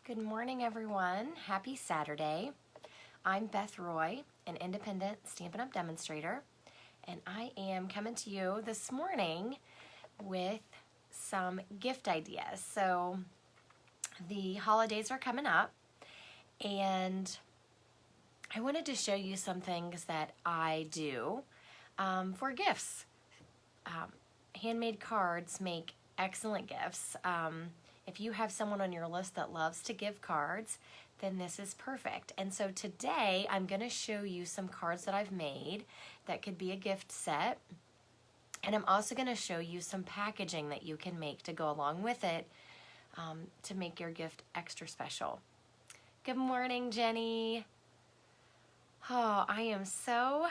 Good morning, everyone. Happy Saturday. I'm Beth Roy, an independent Stampin' Up! Demonstrator, and I am coming to you this morning with some gift ideas. So the holidays are coming up, and I wanted to show you some things that I do for gifts. Handmade cards make excellent gifts. If you have someone on your list that loves to give cards, then this is perfect. And so today I'm going to show you some cards that I've made that could be a gift set. And I'm also going to show you some packaging that you can make to go along with it to make your gift extra special. Good morning, Jenny. Oh, I am so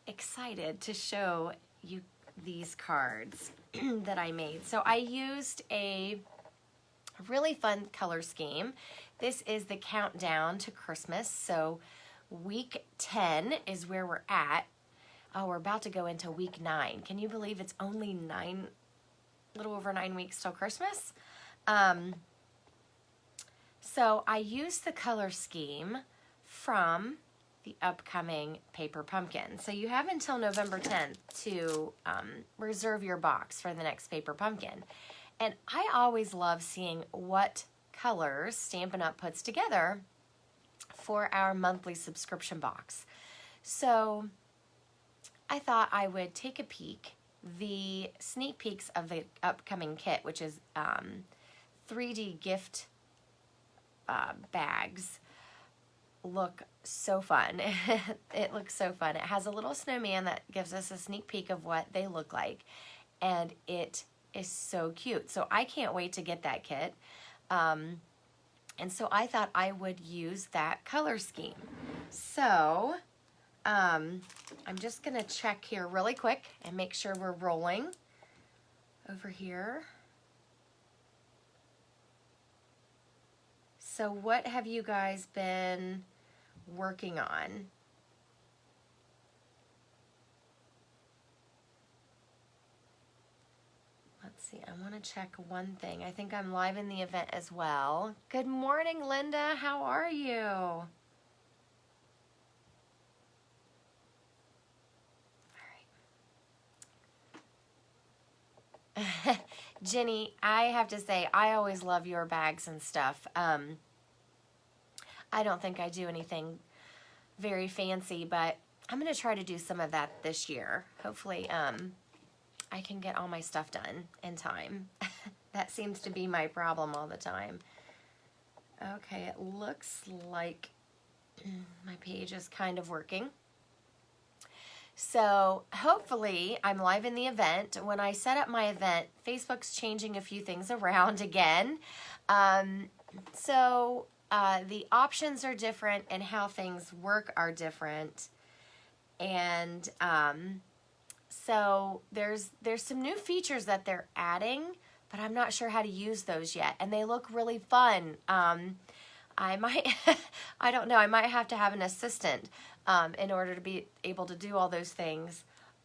excited to show you these cards that I made. So I used a really fun color scheme. This is the countdown to Christmas. So week 10 is where we're at. Oh, we're about to go into week 9. Can you believe it's only a little over 9 weeks till Christmas? So I used the color scheme from the upcoming Paper Pumpkin. So you have until November 10th to reserve your box for the next Paper Pumpkin. And I always love seeing what colors Stampin' Up! Puts together for our monthly subscription box. So I thought I would take a peek. The sneak peeks of the upcoming kit, which is 3D gift bags, look so fun. It looks so fun. It has a little snowman that gives us a sneak peek of what they look like, and it is so cute. So I can't wait to get that kit. And so I thought I would use that color scheme. So I'm just gonna check here really quick and make sure we're rolling over here. So what have you guys been working on? Let's see, I want to check one thing. I think I'm live in the event as well. Good morning, Linda. How are you? All right. Jenny, I have to say, I always love your bags and stuff. I don't think I do anything very fancy, but I'm going to try to do some of that this year. Hopefully, I can get all my stuff done in time. That seems to be my problem all the time. Okay, it looks like my page is kind of working. So hopefully I'm live in the event. When I set up my event, Facebook's changing a few things around again. The options are different and how things work are different. And so there's some new features that they're adding, but I'm not sure how to use those yet. And they look really fun. I might, I don't know, I might have to have an assistant in order to be able to do all those things,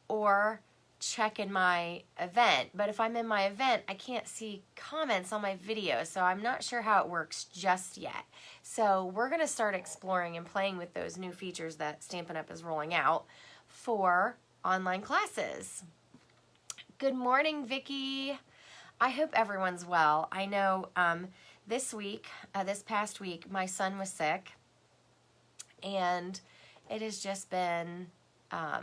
or check in my event. But if I'm in my event, I can't see comments on my video, so I'm not sure how it works just yet. So we're going to start exploring and playing with those new features that Stampin' Up! Is rolling out for online classes. Good morning, Vicki. I hope everyone's well. I know this past week, my son was sick, and it has just been a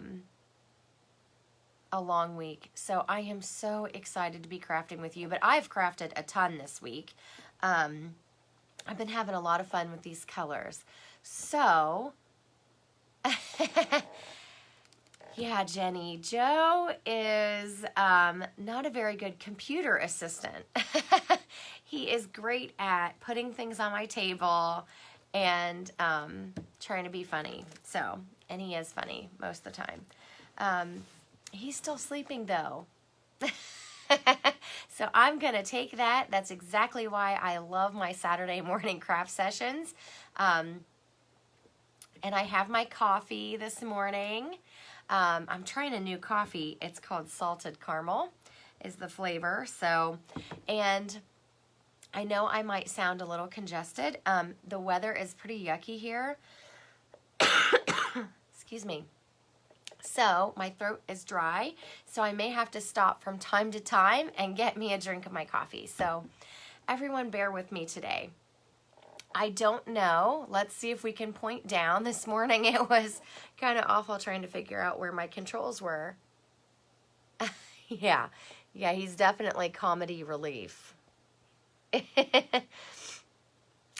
long week. So I am so excited to be crafting with you, but I've crafted a ton this week. I've been having a lot of fun with these colors. So, yeah, Jenny, Joe is not a very good computer assistant. He is great at putting things on my table and trying to be funny. So, and he is funny most of the time. He's still sleeping though. So I'm gonna take that. That's exactly why I love my Saturday morning craft sessions. And I have my coffee this morning. I'm trying a new coffee. It's called Salted Caramel is the flavor. So, and I know I might sound a little congested. The weather is pretty yucky here. Excuse me. So my throat is dry, so I may have to stop from time to time and get me a drink of my coffee. So everyone bear with me today. I don't know. Let's see if we can point down. This morning it was kind of awful trying to figure out where my controls were. Yeah, he's definitely comedy relief.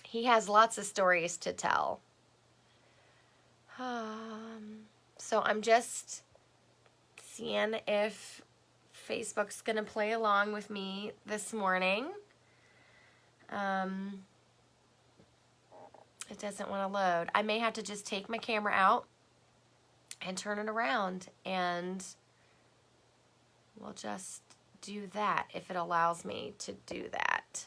He has lots of stories to tell. So I'm just seeing if Facebook's going to play along with me this morning. It doesn't want to load. I may have to just take my camera out and turn it around, and we'll just do that if it allows me to do that.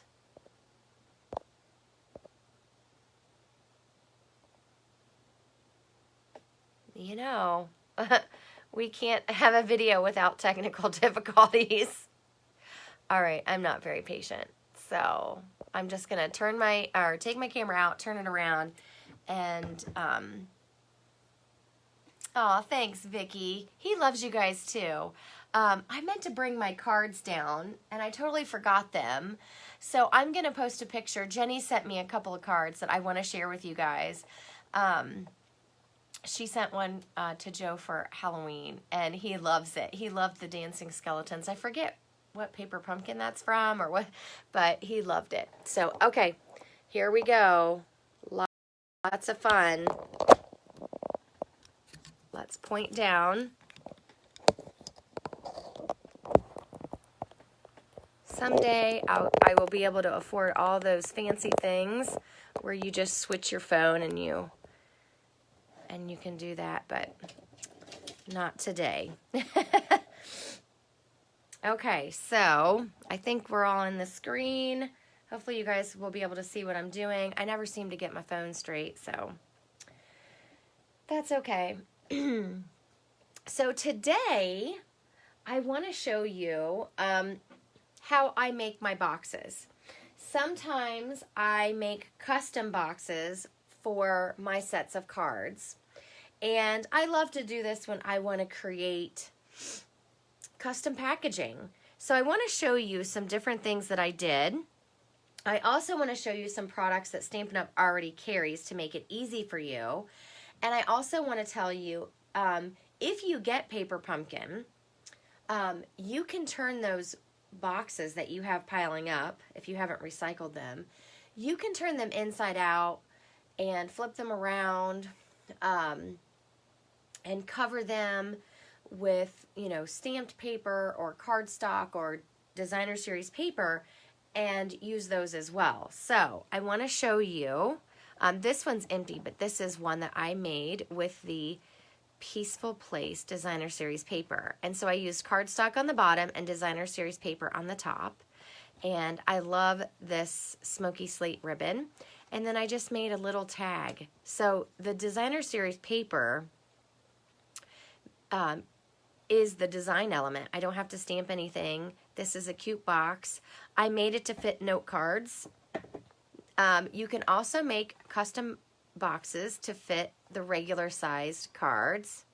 You know, we can't have a video without technical difficulties. All right, I'm not very patient. So I'm just going to take my camera out, turn it around, and, oh, thanks, Vicky. He loves you guys too. I meant to bring my cards down, and I totally forgot them. So I'm going to post a picture. Jenny sent me a couple of cards that I want to share with you guys. She sent one to Joe for Halloween, and he loves it. He loved the dancing skeletons. I forget what paper pumpkin that's from or what, but he loved it. So, okay, here we go. Lots of fun. Let's point down. Someday I will be able to afford all those fancy things where you just switch your phone and you can do that, but not today. Okay, so I think we're all on the screen. Hopefully you guys will be able to see what I'm doing. I never seem to get my phone straight, so that's okay. So today I want to show you how I make my boxes. Sometimes I make custom boxes for my sets of cards, and I love to do this when I want to create custom packaging. So I want to show you some different things that I did. I also want to show you some products that Stampin' Up! Already carries to make it easy for you. And I also want to tell you, if you get paper pumpkin, you can turn those boxes that you have piling up, if you haven't recycled them, you can turn them inside out and flip them around and cover them with, stamped paper or cardstock or designer series paper and use those as well. So I want to show you, this one's empty, but this is one that I made with the Peaceful Place designer series paper. And so I used cardstock on the bottom and designer series paper on the top. And I love this Smoky Slate ribbon. And then I just made a little tag. So the designer series paper is the design element. I don't have to stamp anything. This is a cute box. I made it to fit note cards. You can also make custom boxes to fit the regular sized cards.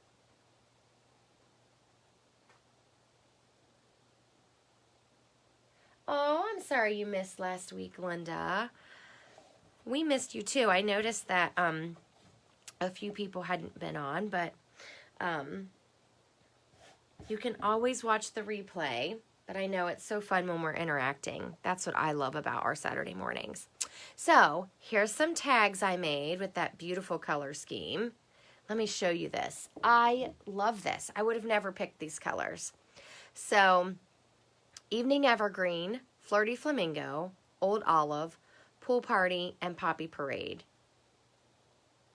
Oh, I'm sorry you missed last week, Linda. We missed you too. I noticed that a few people hadn't been on, but you can always watch the replay. But I know it's so fun when we're interacting. That's what I love about our Saturday mornings. So here's some tags I made with that beautiful color scheme. Let me show you this. I love this. I would have never picked these colors. So Evening Evergreen, Flirty Flamingo, Old Olive, Pool Party, and Poppy Parade.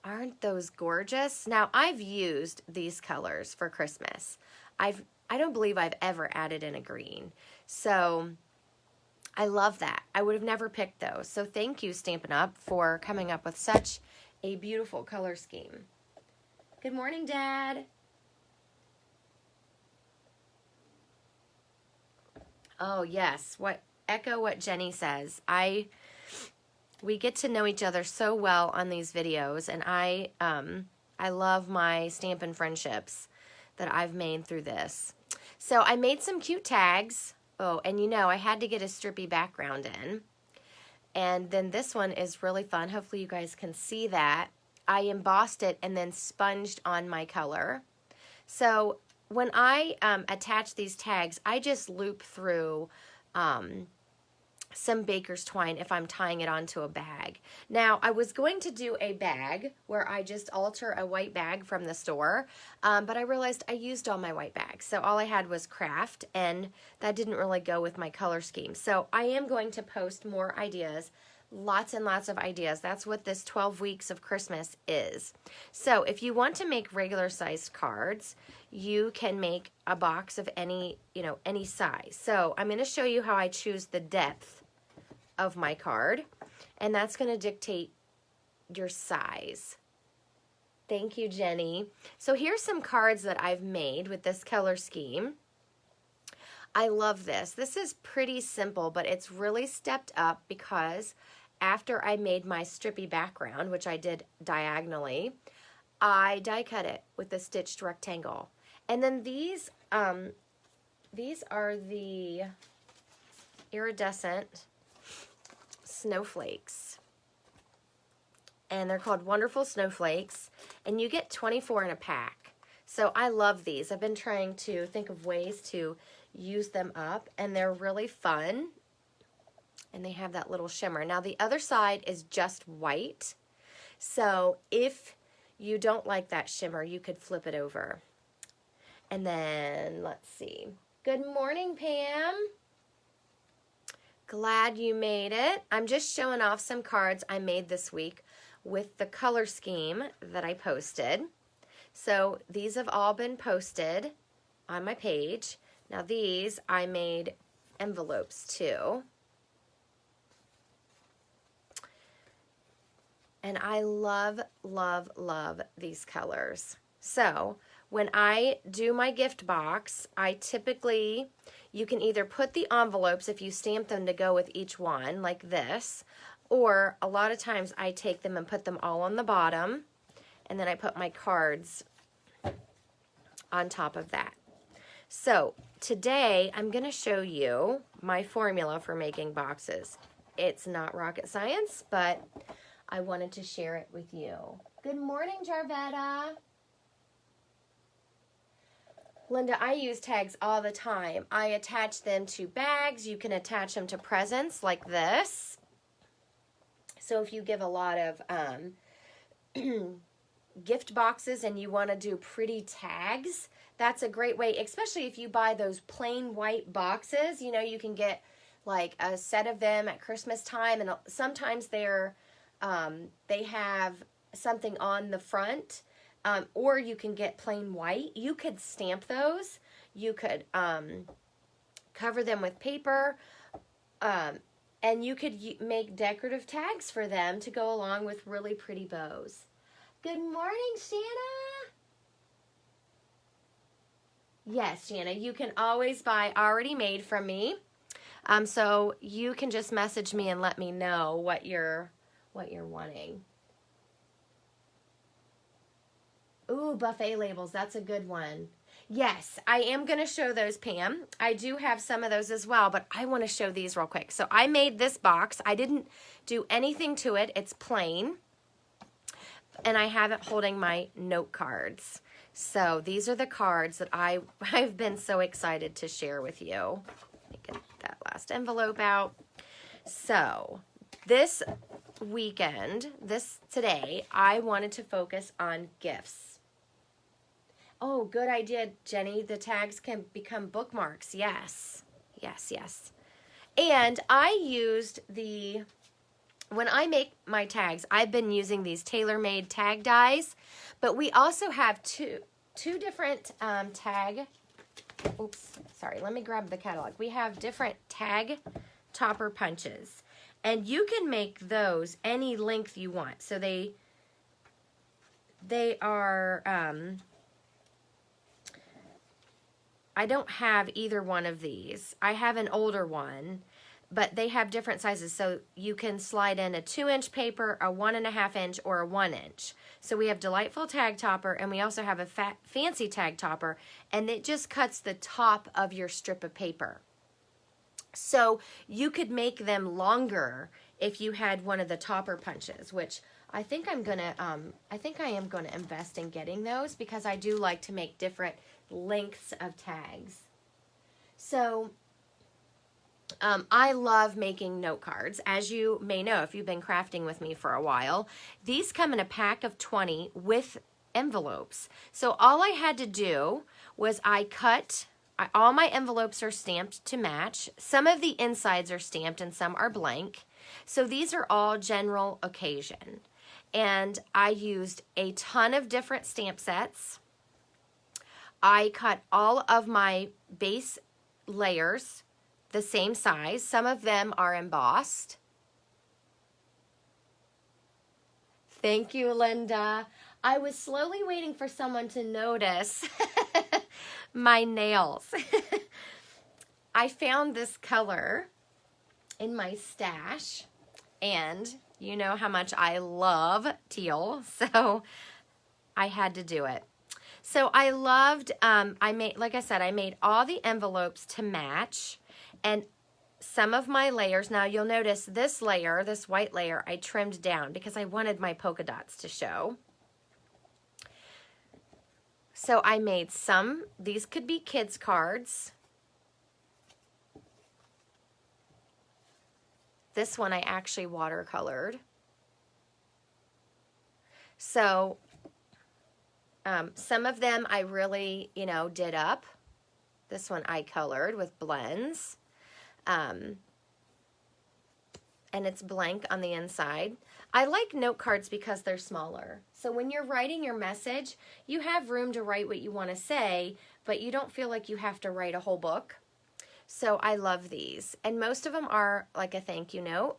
Aren't those gorgeous? Now, I've used these colors for Christmas. I don't believe I've ever added in a green. So I love that. I would have never picked those. So thank you, Stampin' Up, for coming up with such a beautiful color scheme. Good morning, Dad. Oh, yes. What echo what Jenny says. We get to know each other so well on these videos, and I love my Stampin' friendships that I've made through this. So I made some cute tags. Oh, and you know, I had to get a strippy background in. And then this one is really fun. Hopefully you guys can see that. I embossed it and then sponged on my color. So when I attach these tags, I just loop through some baker's twine if I'm tying it onto a bag. Now, I was going to do a bag where I just alter a white bag from the store, but I realized I used all my white bags. So all I had was craft, and that didn't really go with my color scheme. So I am going to post more ideas, lots and lots of ideas. That's what this 12 weeks of Christmas is. So if you want to make regular sized cards, you can make a box of any size. So I'm going to show you how I choose the depth of my card, and that's going to dictate your size. Thank you, Jenny. So here's some cards that I've made with this color scheme. I love this. This is pretty simple, but it's really stepped up because after I made my strippy background, which I did diagonally, I die cut it with a stitched rectangle. And then these are the Iridescent Snowflakes, and they're called Wonderful Snowflakes, and you get 24 in a pack. So I love these. I've been trying to think of ways to use them up, and they're really fun, and they have that little shimmer. Now the other side is just white, so if you don't like that shimmer, you could flip it over. And then let's see. Good morning, Pam. Glad you made it. I'm just showing off some cards I made this week with the color scheme that I posted. So these have all been posted on my page. Now these, I made envelopes too. And I love, love, love these colors. So when I do my gift box, I typically, you can either put the envelopes if you stamp them to go with each one like this, or a lot of times I take them and put them all on the bottom, and then I put my cards on top of that. So today I'm going to show you my formula for making boxes. It's not rocket science, but I wanted to share it with you. Good morning, Jarvetta. Linda, I use tags all the time. I attach them to bags. You can attach them to presents like this. So if you give a lot of gift boxes and you want to do pretty tags, that's a great way, especially if you buy those plain white boxes. You know, you can get like a set of them at Christmas time, and sometimes they're they have something on the front. Or you can get plain white. You could stamp those. You could cover them with paper. And you could make decorative tags for them to go along with really pretty bows. Good morning, Shanna. Yes, Shanna, you can always buy already made from me. So you can just message me and let me know what you're wanting. Ooh, buffet labels. That's a good one. Yes, I am going to show those, Pam. I do have some of those as well, but I want to show these real quick. So I made this box. I didn't do anything to it. It's plain. And I have it holding my note cards. So these are the cards that I've been so excited to share with you. Let me get that last envelope out. So this weekend, today, I wanted to focus on gifts. Oh, good idea, Jenny. The tags can become bookmarks. Yes. Yes, yes. And I used when I make my tags, I've been using these tailor-made tag dies, but we also have two different oops, sorry, let me grab the catalog. We have different tag topper punches, and you can make those any length you want. So they are, I don't have either one of these. I have an older one, but they have different sizes. So you can slide in a 2-inch paper, a 1.5 inch, or a 1 inch. So we have Delightful Tag Topper, and we also have a Fancy Tag Topper, and it just cuts the top of your strip of paper. So you could make them longer if you had one of the topper punches, which I think I am gonna invest in getting those, because I do like to make different lengths of tags. So I love making note cards. As you may know, if you've been crafting with me for a while, these come in a pack of 20 with envelopes. So all I had to do was all my envelopes are stamped to match. Some of the insides are stamped and some are blank. So these are all general occasion. And I used a ton of different stamp sets. I cut all of my base layers the same size. Some of them are embossed. Thank you, Linda. I was slowly waiting for someone to notice my nails. I found this color in my stash, and you know how much I love teal, so I had to do it. So I loved, like I said, I made all the envelopes to match, and some of my layers, now you'll notice this layer, this white layer, I trimmed down because I wanted my polka dots to show. So I made these could be kids' cards. This one I actually watercolored. So some of them I really, did up. This one I colored with blends. And it's blank on the inside. I like note cards because they're smaller. So when you're writing your message, you have room to write what you want to say, but you don't feel like you have to write a whole book. So I love these. And most of them are like a thank you note.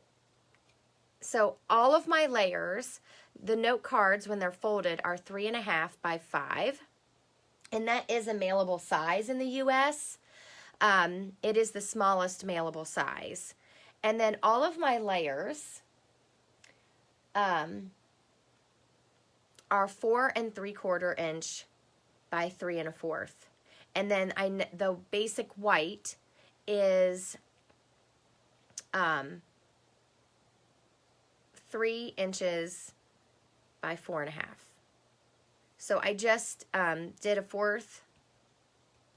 So all of my layers, the note cards when they're folded are 3.5 by 5. And that is a mailable size in the US. It is the smallest mailable size. And then all of my layers are 4 3/4 inch by 3 1/4. And then the basic white is 3 inches by 4.5. So I just did a 1/4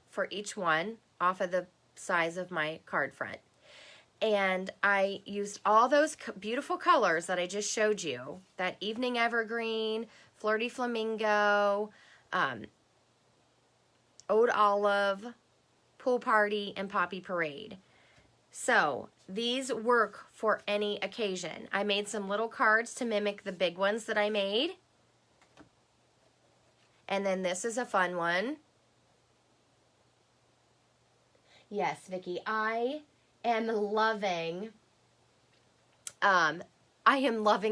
for each one off of the size of my card front. And I used all those beautiful colors that I just showed you, that Evening Evergreen, Flirty Flamingo, Oud Olive, Pool Party, and Poppy Parade. So these work for any occasion. I made some little cards to mimic the big ones that I made. And then this is a fun one. Yes, Vicki, I am loving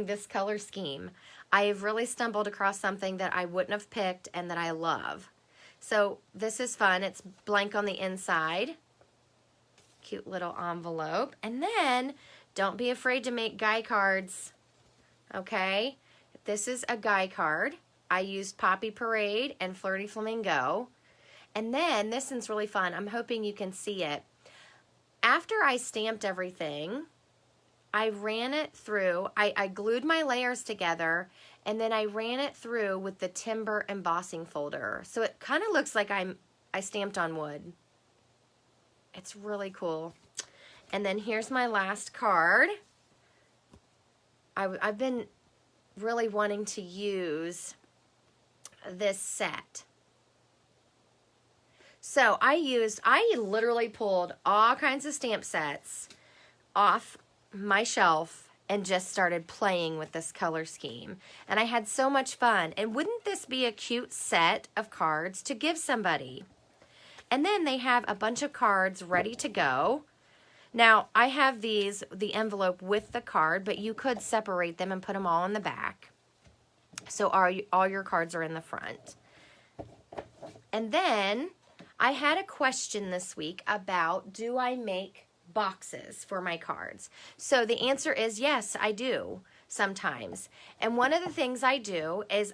this color scheme. I have really stumbled across something that I wouldn't have picked and that I love. So this is fun. It's blank on the inside. Cute little envelope. And then don't be afraid to make guy cards. Okay? This is a guy card. I used Poppy Parade and Flirty Flamingo. And then this one's really fun. I'm hoping you can see it. After I stamped everything, I ran it through. I glued my layers together, and then I ran it through with the timber embossing folder. So it kind of looks like I stamped on wood. It's really cool. And then here's my last card. I've been really wanting to use this set. So I literally pulled all kinds of stamp sets off my shelf and just started playing with this color scheme. And I had so much fun. And wouldn't this be a cute set of cards to give somebody? And then they have a bunch of cards ready to go. Now, I have the envelope with the card, but you could separate them and put them all in the back. So all your cards are in the front. And then I had a question this week about, do I make boxes for my cards? So the answer is yes, I do sometimes. And one of the things I do is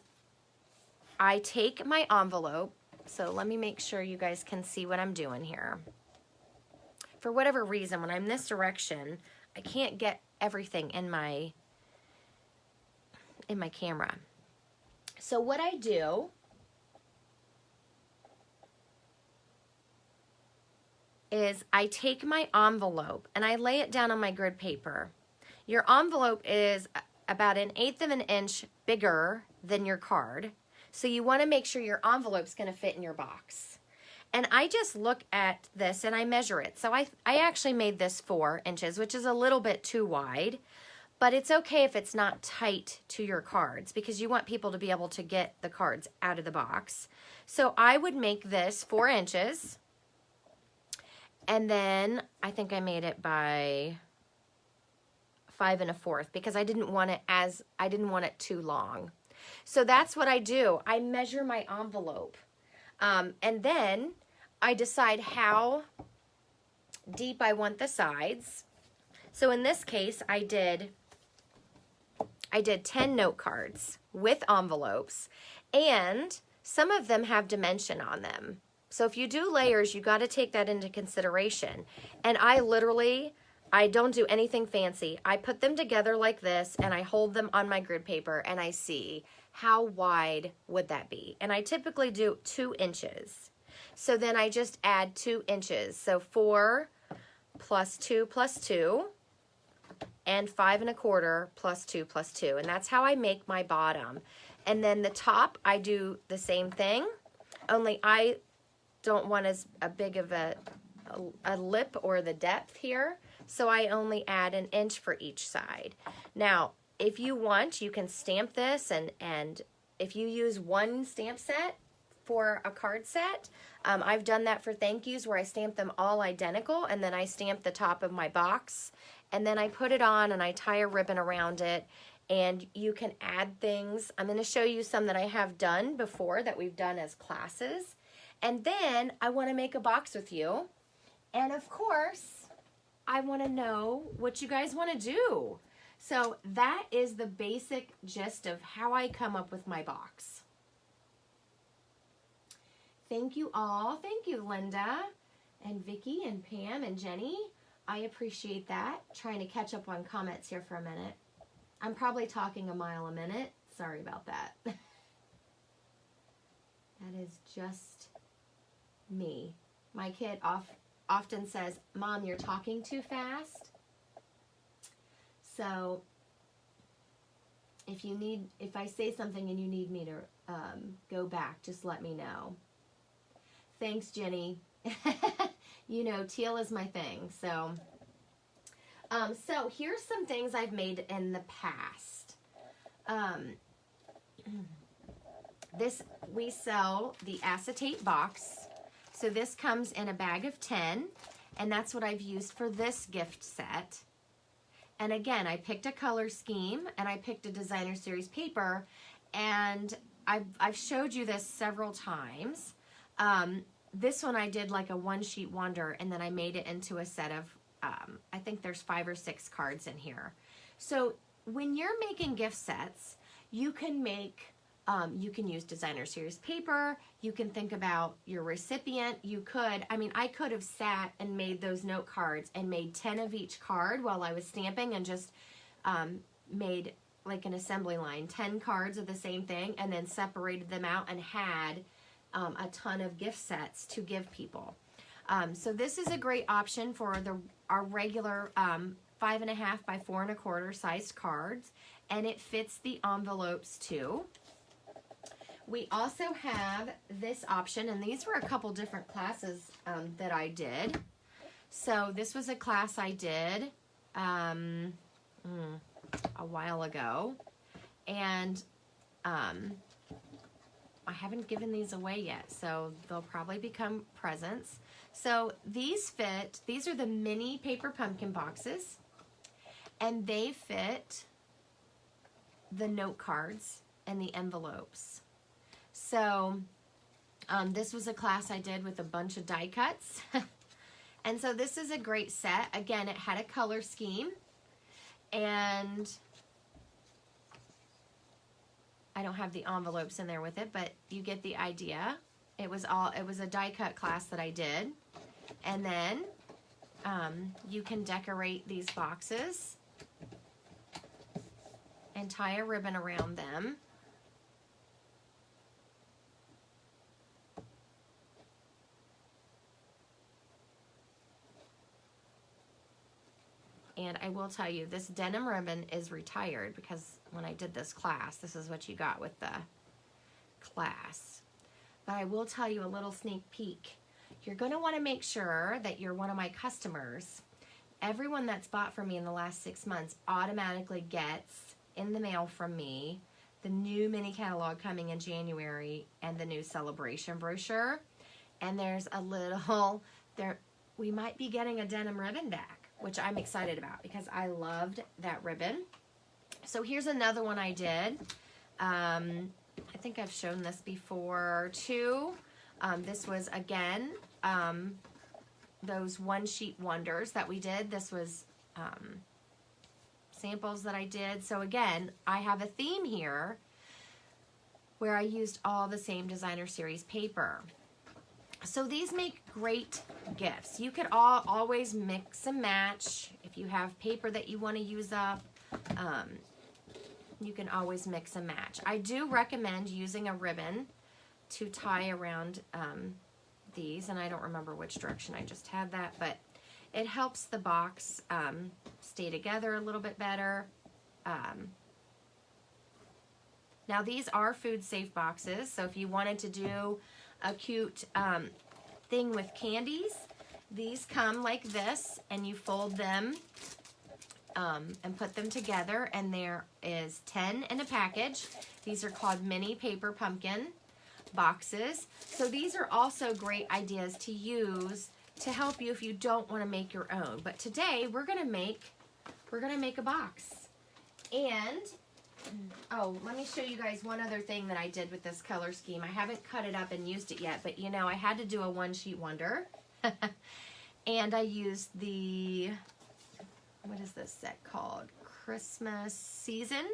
I take my envelope. So let me make sure you guys can see what I'm doing here. For whatever reason, when I'm this direction, I can't get everything in my camera. So what I do is I take my envelope and I lay it down on my grid paper. Your envelope is about 1/8 of an inch bigger than your card. So you want to make sure your envelope's going to fit in your box. And I just look at this and I measure it. So I actually made this 4 inches, which is a little bit too wide. But it's okay if it's not tight to your cards because you want people to be able to get the cards out of the box. So I would make this 4 inches. And then I think I made it by 5 1/4 because I didn't want it too long. So that's what I do. I measure my envelope. And then I decide how deep I want the sides. So in this case, I did 10 note cards with envelopes, and some of them have dimension on them. So if you do layers, you got to take that into consideration. And I don't do anything fancy. I put them together like this, and I hold them on my grid paper, and I see how wide would that be. And I typically do 2 inches. So then I just add 2 inches. So 4 plus 2 plus 2, and 5 1/4 plus 2 plus 2. And that's how I make my bottom. And then the top, I do the same thing, only I don't want as big of a lip or the depth here. So I only add 1 inch for each side. Now, if you want, you can stamp this, and if you use one stamp set for a card set, I've done that for thank yous where I stamp them all identical, and then I stamp the top of my box, and then I put it on and I tie a ribbon around it, and you can add things. I'm going to show you some that I have done before that we've done as classes. And then I want to make a box with you, and of course, I want to know what you guys want to do. So that is the basic gist of how I come up with my box. Thank you all. Thank you, Linda and Vicki and Pam and Jenny. I appreciate that. Trying to catch up on comments here for a minute. I'm probably talking a mile a minute. Sorry about that. That is just me. My kid often says, "Mom, you're talking too fast." So if I say something and you need me to go back, just let me know. Thanks, Jenny. You know, teal is my thing. So here's some things I've made in the past. We sell the acetate box. So this comes in a bag of 10, and that's what I've used for this gift set. And again, I picked a color scheme, and I picked a designer series paper, and I've showed you this several times. This one I did like a one-sheet wonder, and then I made it into a set of, I think there's 5 or 6 cards in here. So when you're making gift sets, you can make, you can use designer series paper, you can think about your recipient, I could have sat and made those note cards and made 10 of each card while I was stamping and just made like an assembly line, 10 cards of the same thing, and then separated them out and had a ton of gift sets to give people. So this is a great option for our regular 5 1/2 by 4 1/4 sized cards, and it fits the envelopes too. We also have this option, and these were a couple different classes that I did. So this was a class I did a while ago, and I haven't given these away yet, so they'll probably become presents. So these are the mini paper pumpkin boxes, and they fit the note cards and the envelopes. So this was a class I did with a bunch of die cuts, And so this is a great set. Again, it had a color scheme, and I don't have the envelopes in there with it, but you get the idea. It was a die cut class that I did. And then you can decorate these boxes and tie a ribbon around them. And I will tell you, this denim ribbon is retired because when I did this class, this is what you got with the class. But I will tell you a little sneak peek. You're going to want to make sure that you're one of my customers. Everyone that's bought from me in the last 6 months automatically gets in the mail from me the new mini catalog coming in January and the new celebration brochure. And there's a little, we might be getting a denim ribbon back, which I'm excited about because I loved that ribbon. So here's another one I did. I think I've shown this before too. This was, again, those one sheet wonders that we did. This was samples that I did. So again, I have a theme here where I used all the same designer series paper. So these make great gifts. You could always mix and match. If you have paper that you want to use up, you can always mix and match. I do recommend using a ribbon to tie around these, and I don't remember which direction I just had that, but it helps the box stay together a little bit better. Now these are food safe boxes, so if you wanted to do a cute thing with candies, these come like this, and you fold them and put them together, and there is 10 in a package. These are called mini paper pumpkin boxes. So these are also great ideas to use to help you if you don't want to make your own. But today we're gonna make a box. And oh, let me show you guys one other thing that I did with this color scheme. I haven't cut it up and used it yet, but you know, I had to do a one sheet wonder. And I used the, what is this set called? Christmas Season.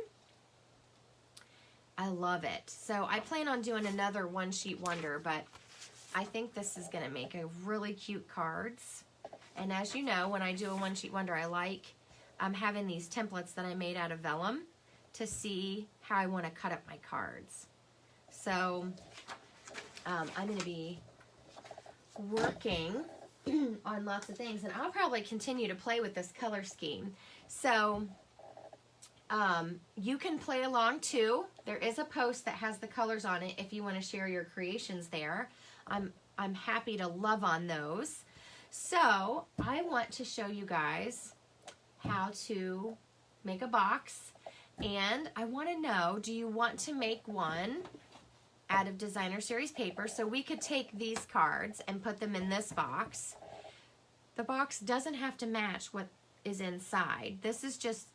I love it. So I plan on doing another one sheet wonder, but I think this is gonna make a really cute cards. And as you know, when I do a one sheet wonder, I like having these templates that I made out of vellum to see how I want to cut up my cards. So I'm going to be working on lots of things, and I'll probably continue to play with this color scheme. So you can play along too. There is a post that has the colors on it if you want to share your creations there. I'm happy to love on those. So I want to show you guys how to make a box. And I want to know, do you want to make one out of designer series paper? So we could take these cards and put them in this box. The box doesn't have to match what is inside. This is just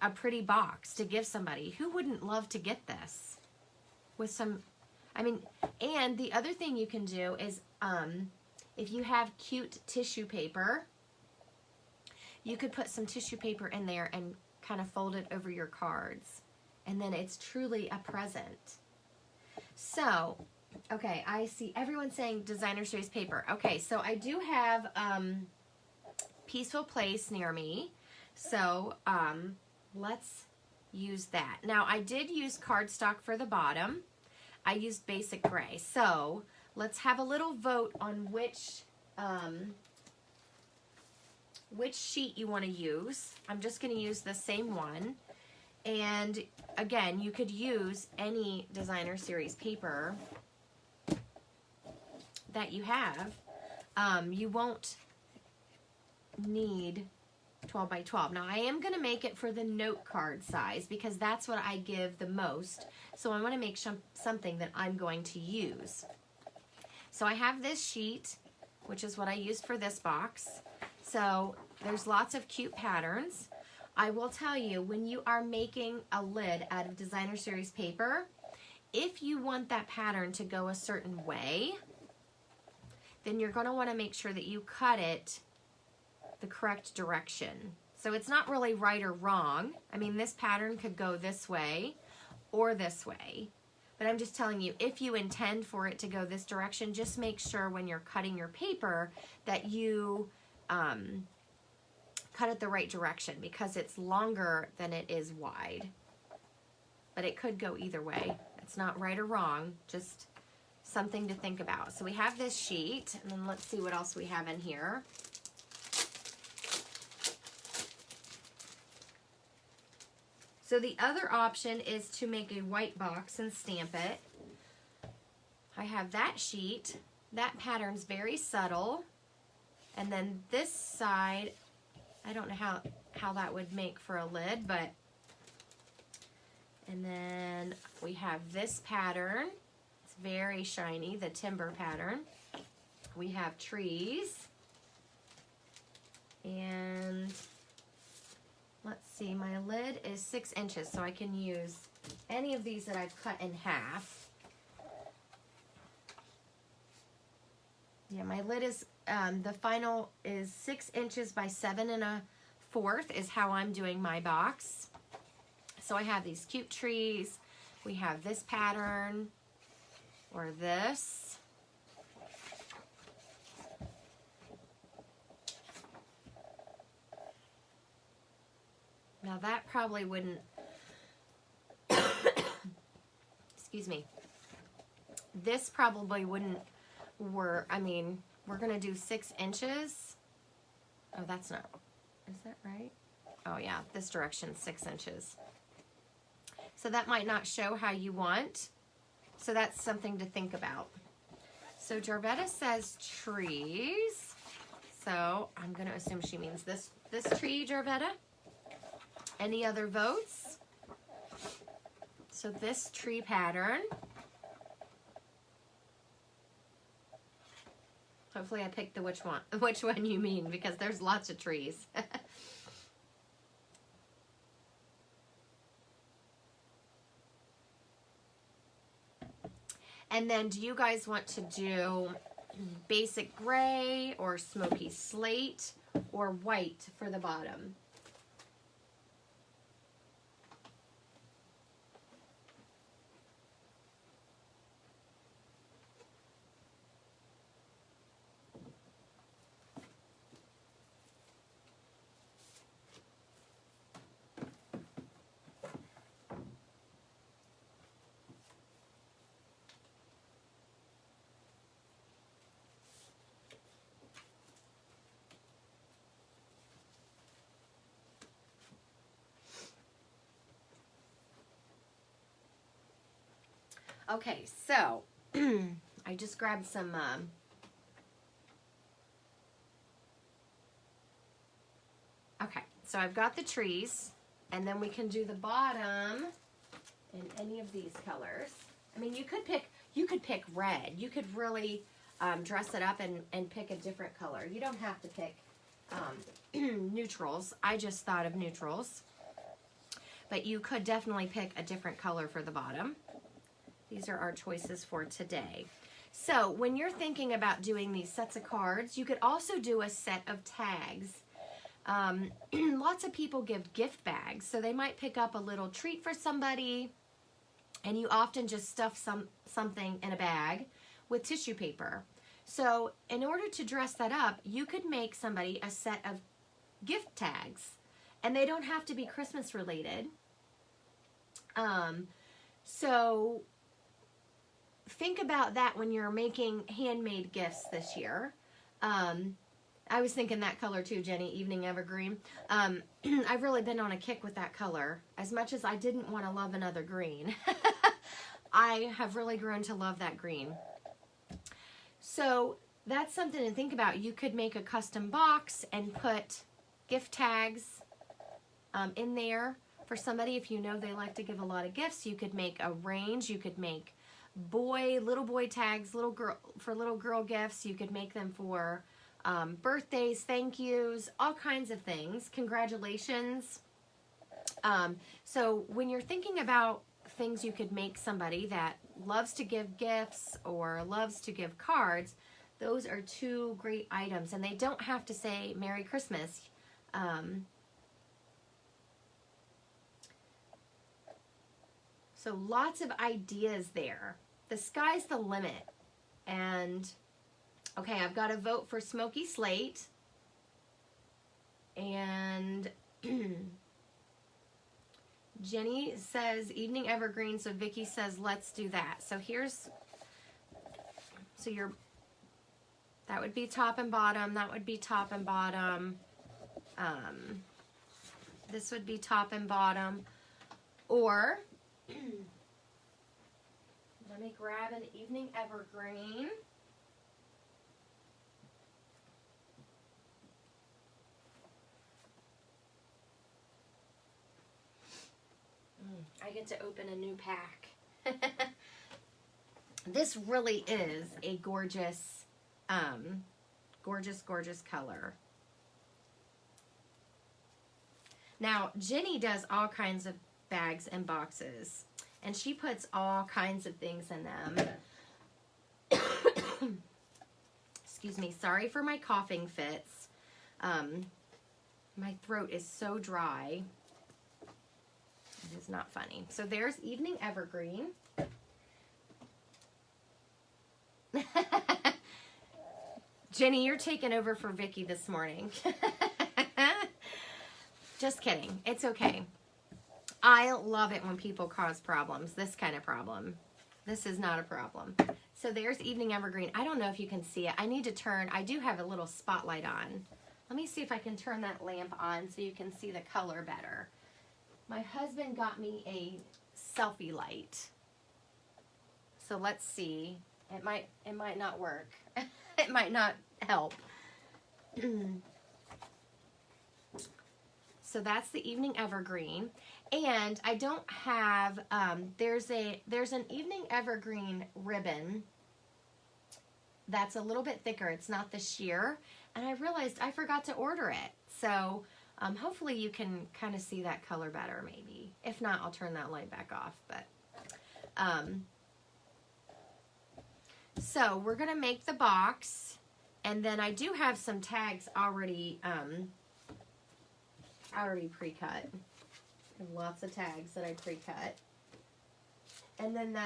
a pretty box to give somebody. Who wouldn't love to get this? With some, I mean, and the other thing you can do is if you have cute tissue paper, you could put some tissue paper in there and kind of fold it over your cards, and then it's truly a present. So, okay, I see everyone saying designer series paper. Okay, so I do have Peaceful Place near me, so let's use that. Now, I did use cardstock for the bottom. I used basic gray, so let's have a little vote on which sheet you want to use. I'm just going to use the same one. And again, you could use any designer series paper that you have. You won't need 12 by 12. Now I am going to make it for the note card size because that's what I give the most. So I want to make something that I'm going to use. So I have this sheet, which is what I used for this box. So there's lots of cute patterns. I will tell you, when you are making a lid out of designer series paper, if you want that pattern to go a certain way, then you're going to want to make sure that you cut it the correct direction. So it's not really right or wrong. I mean, this pattern could go this way or this way. But I'm just telling you, if you intend for it to go this direction, just make sure when you're cutting your paper that you cut it the right direction, because it's longer than it is wide. But it could go either way. It's not right or wrong, just something to think about. So we have this sheet, and then let's see what else we have in here. So the other option is to make a white box and stamp it. I have that sheet. That pattern's very subtle. And then this side, I don't know how that would make for a lid, but, and then we have this pattern. It's very shiny, the timber pattern. We have trees. And let's see, my lid is 6 inches, so I can use any of these that I've cut in half. Yeah, my lid is, the final is 6 inches by 7 1/4 is how I'm doing my box. So I have these cute trees. We have this pattern, or this. Now that probably wouldn't, excuse me, this probably wouldn't work. I mean, we're going to do 6 inches. Oh, that's not, is that right? Oh yeah, this direction, 6 inches. So that might not show how you want. So that's something to think about. So Jarvetta says trees. So I'm going to assume she means this tree, Jarvetta. Any other votes? So this tree pattern. Hopefully I picked the which one you mean, because there's lots of trees. And then do you guys want to do basic gray or smoky slate or white for the bottom? Okay, so I just grabbed some okay, so I've got the trees, and then we can do the bottom in any of these colors. I mean, you could pick red. You could really dress it up and pick a different color. You don't have to pick neutrals. I just thought of neutrals. But you could definitely pick a different color for the bottom. These are our choices for today. So when you're thinking about doing these sets of cards, you could also do a set of tags. Lots of people give gift bags, so they might pick up a little treat for somebody, and you often just stuff something in a bag with tissue paper. So in order to dress that up, you could make somebody a set of gift tags, and they don't have to be Christmas related. So think about that when you're making handmade gifts this year. I was thinking that color too, Jenny, Evening Evergreen. I've really been on a kick with that color. As much as I didn't want to love another green, I have really grown to love that green. So that's something to think about. You could make a custom box and put gift tags in there for somebody. If you know they like to give a lot of gifts, you could make a range. You could make little boy tags, little girl gifts. You could make them for birthdays, thank yous, all kinds of things. Congratulations. So when you're thinking about things you could make somebody that loves to give gifts or loves to give cards, those are two great items, and they don't have to say Merry Christmas. So lots of ideas there. The sky's the limit. And okay, I've got a vote for Smoky Slate. And Jenny says Evening Evergreen, so Vicky says let's do that. So here's, so that would be top and bottom, that would be top and bottom. This would be top and bottom. Or let me grab an Evening Evergreen. I get to open a new pack. This really is a gorgeous, gorgeous color. Now, Jenny does all kinds of bags and boxes, and she puts all kinds of things in them. Excuse me, sorry for my coughing fits. My throat is so dry. It is not funny. So there's Evening Evergreen. Jenny, you're taking over for Vicky this morning. Just kidding. It's okay. I love it when people cause problems. This kind of problem. This is not a problem. So there's Evening Evergreen. I don't know if you can see it. I need to turn, I do have a little spotlight on. Let me see if I can turn that lamp on so you can see the color better. My husband got me a selfie light. So let's see. It might not work. It might not help. So that's the Evening Evergreen. And I don't have, there's an Evening Evergreen ribbon that's a little bit thicker. It's not the sheer. And I realized I forgot to order it. So hopefully you can kind of see that color better maybe. If not, I'll turn that light back off. But so we're going to make the box. And then I do have some tags already pre-cut. Lots of tags that I pre-cut. And then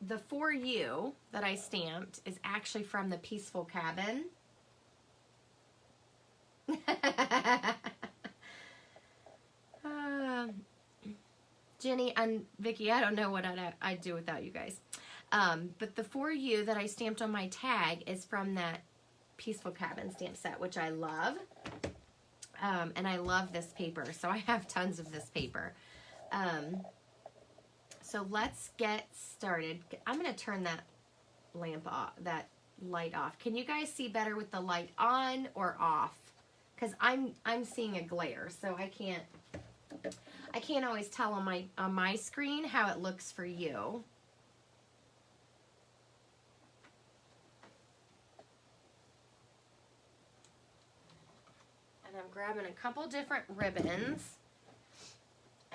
the For You that I stamped is actually from the Peaceful Cabin. Jenny and Vicky, I don't know what I'd do without you guys. But the For You that I stamped on my tag is from that Peaceful Cabin stamp set, which I love. And I love this paper, so I have tons of this paper. So let's get started. I'm going to turn that lamp off, that light off. Can you guys see better with the light on or off? Because I'm seeing a glare, so I can't always tell on my screen how it looks for you. And I'm grabbing a couple different ribbons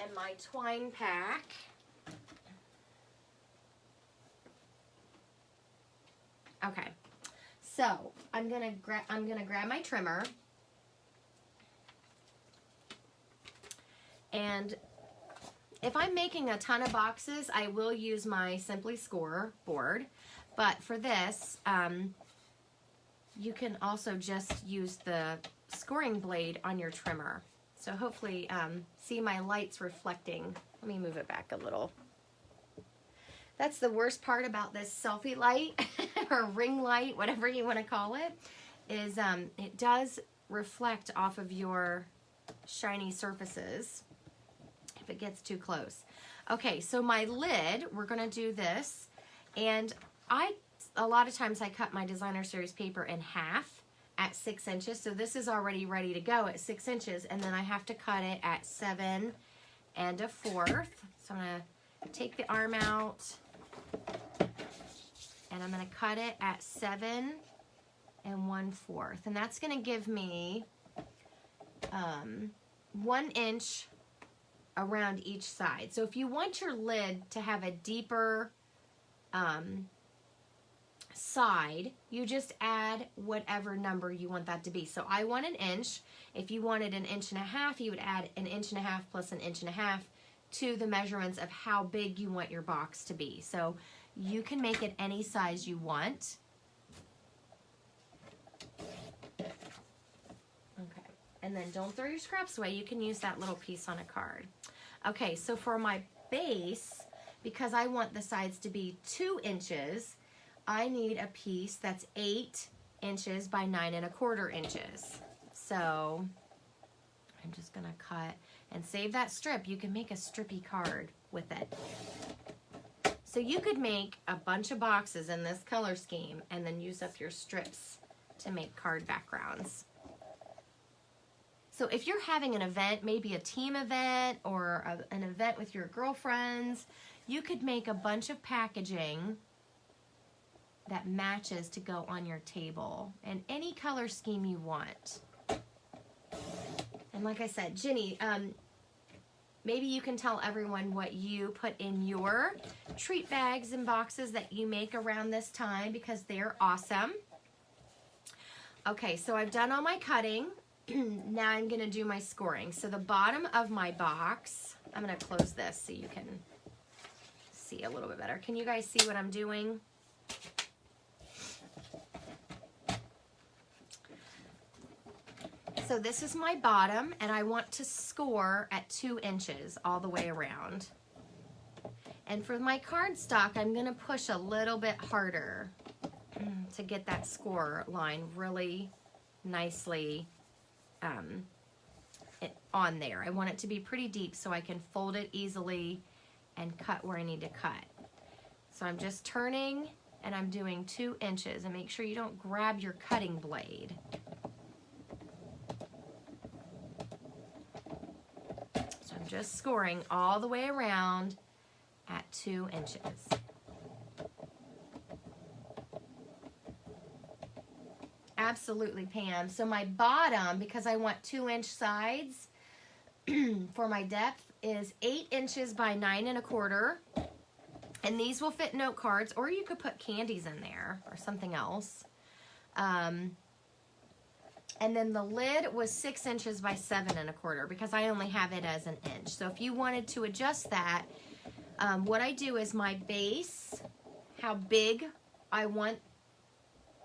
and my twine pack. Okay, so I'm gonna grab my trimmer, and if I'm making a ton of boxes, I will use my Simply Score board. But for this, you can also just use the scoring blade on your trimmer. So hopefully, see my lights reflecting. Let me move it back a little. That's the worst part about this selfie light or ring light, whatever you want to call it, is it does reflect off of your shiny surfaces if it gets too close. Okay, so my lid, we're going to do this, and a lot of times I cut my designer series paper in half at 6 inches, so this is already ready to go at 6 inches, and then I have to cut it at 7 1/4. So I'm going to take the arm out, and I'm going to cut it at 7 1/4, and that's going to give me 1 inch around each side. So if you want your lid to have a deeper side, you just add whatever number you want that to be. So I want an inch. If you wanted an inch and a half, you would add an inch and a half plus an inch and a half to the measurements of how big you want your box to be. So you can make it any size you want. Okay, and then don't throw your scraps away. You can use that little piece on a card. Okay, so for my base, because I want the sides to be 2 inches, I need a piece that's 8 inches by 9 1/4 inches. So I'm just gonna cut and save that strip. You can make a strippy card with it. So you could make a bunch of boxes in this color scheme and then use up your strips to make card backgrounds. So if you're having an event, maybe a team event or an event with your girlfriends, you could make a bunch of packaging that matches to go on your table in any color scheme you want. And like I said, Jenny, maybe you can tell everyone what you put in your treat bags and boxes that you make around this time, because they're awesome. Okay, so I've done all my cutting. Now I'm gonna do my scoring. So the bottom of my box, I'm gonna close this so you can see a little bit better. Can you guys see what I'm doing? So this is my bottom, and I want to score at 2 inches all the way around. And for my cardstock, I'm gonna push a little bit harder to get that score line really nicely on there. I want it to be pretty deep so I can fold it easily and cut where I need to cut. So I'm just turning and I'm doing 2 inches, and make sure you don't grab your cutting blade. So I'm just scoring all the way around at 2 inches. Absolutely, Pam. So my bottom, because I want 2-inch sides for my depth, is 8 inches by 9 1/4. And these will fit note cards, or you could put candies in there or something else. And then the lid was 6 inches by 7 1/4, because I only have it as an inch. So if you wanted to adjust that, what I do is my base, how big I want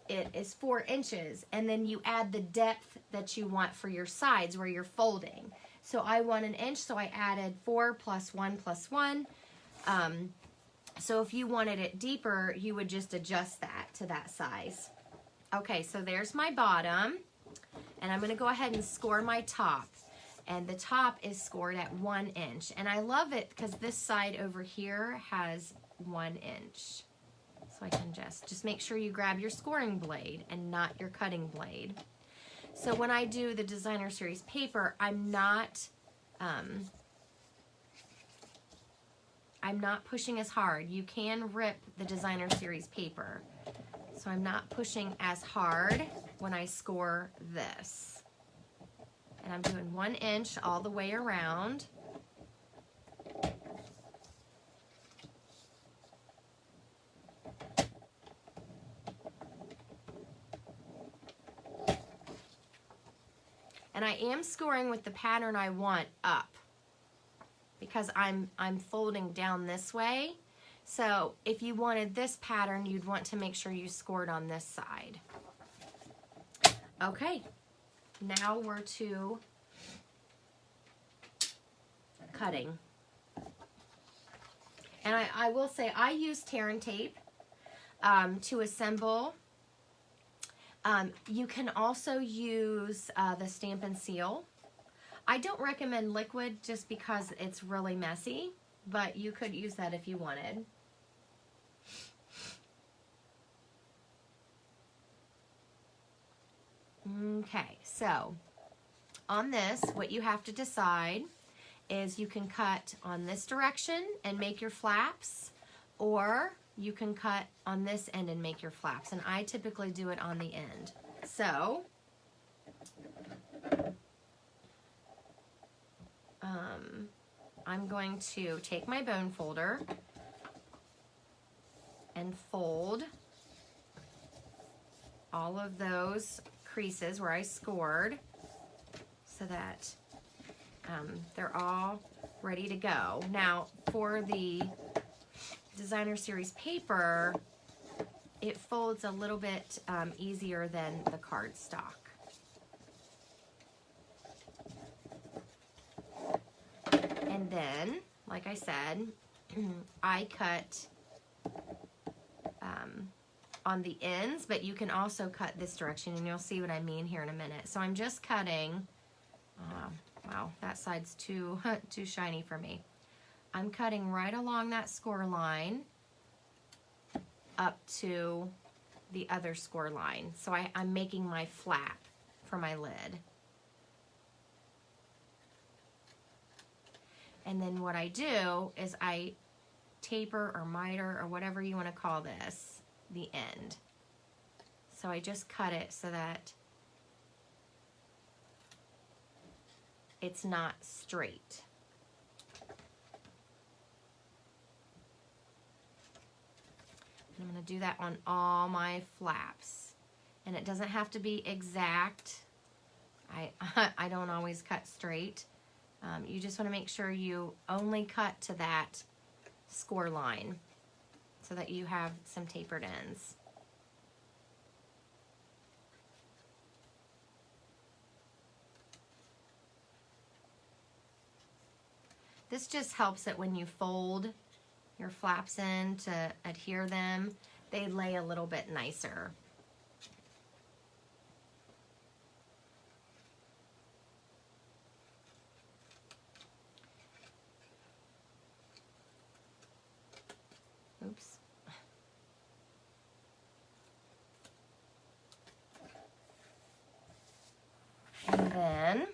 it, is 4 inches, and then you add the depth that you want for your sides where you're folding. So I want an inch, so I added 4 plus 1 plus 1. So if you wanted it deeper, you would just adjust that to that size. Okay, so there's my bottom, and I'm gonna go ahead and score my top. And the top is scored at 1 inch. And I love it because this side over here has 1 inch. So I can just make sure you grab your scoring blade and not your cutting blade. So when I do the Designer Series paper, I'm not pushing as hard. You can rip the Designer Series paper. So I'm not pushing as hard when I score this. And I'm doing 1 inch all the way around. And I am scoring with the pattern I want up, because I'm folding down this way. So if you wanted this pattern, you'd want to make sure you scored on this side. Okay, now we're to cutting. And I will say I use tear and tape to assemble. You can also use the Stamp and Seal. I don't recommend liquid just because it's really messy, but you could use that if you wanted. Okay, so on this, what you have to decide is you can cut on this direction and make your flaps, or you can cut on this end and make your flaps, and I typically do it on the end. So I'm going to take my bone folder and fold all of those creases where I scored so that they're all ready to go. Now, for the Designer Series paper, it folds a little bit easier than the cardstock. And then, like I said, I cut on the ends, but you can also cut this direction, and you'll see what I mean here in a minute. So I'm just cutting, wow, that side's too shiny for me. I'm cutting right along that score line up to the other score line. So I'm making my flap for my lid. And then what I do is I taper or miter or whatever you want to call this, the end. So I just cut it so that it's not straight. And I'm going to do that on all my flaps. And it doesn't have to be exact. I don't always cut straight. You just want to make sure you only cut to that score line so that you have some tapered ends. This just helps it when you fold your flaps in to adhere them, they lay a little bit nicer. Oops. And then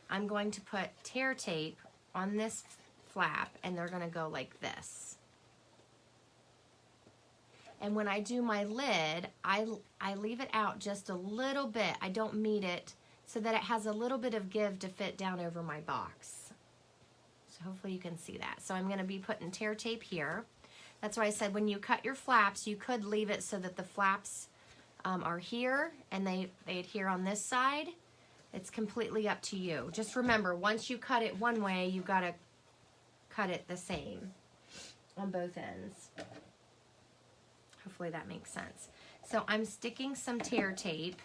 I'm going to put tear tape on this flap, and they're going to go like this. And when I do my lid, I leave it out just a little bit. I don't meet it so that it has a little bit of give to fit down over my box. So hopefully you can see that. So I'm going to be putting tear tape here. That's why I said when you cut your flaps, you could leave it so that the flaps are here and they adhere on this side. It's completely up to you. Just remember, once you cut it one way, you got to cut it the same on both ends. Hopefully that makes sense. So I'm sticking some tear tape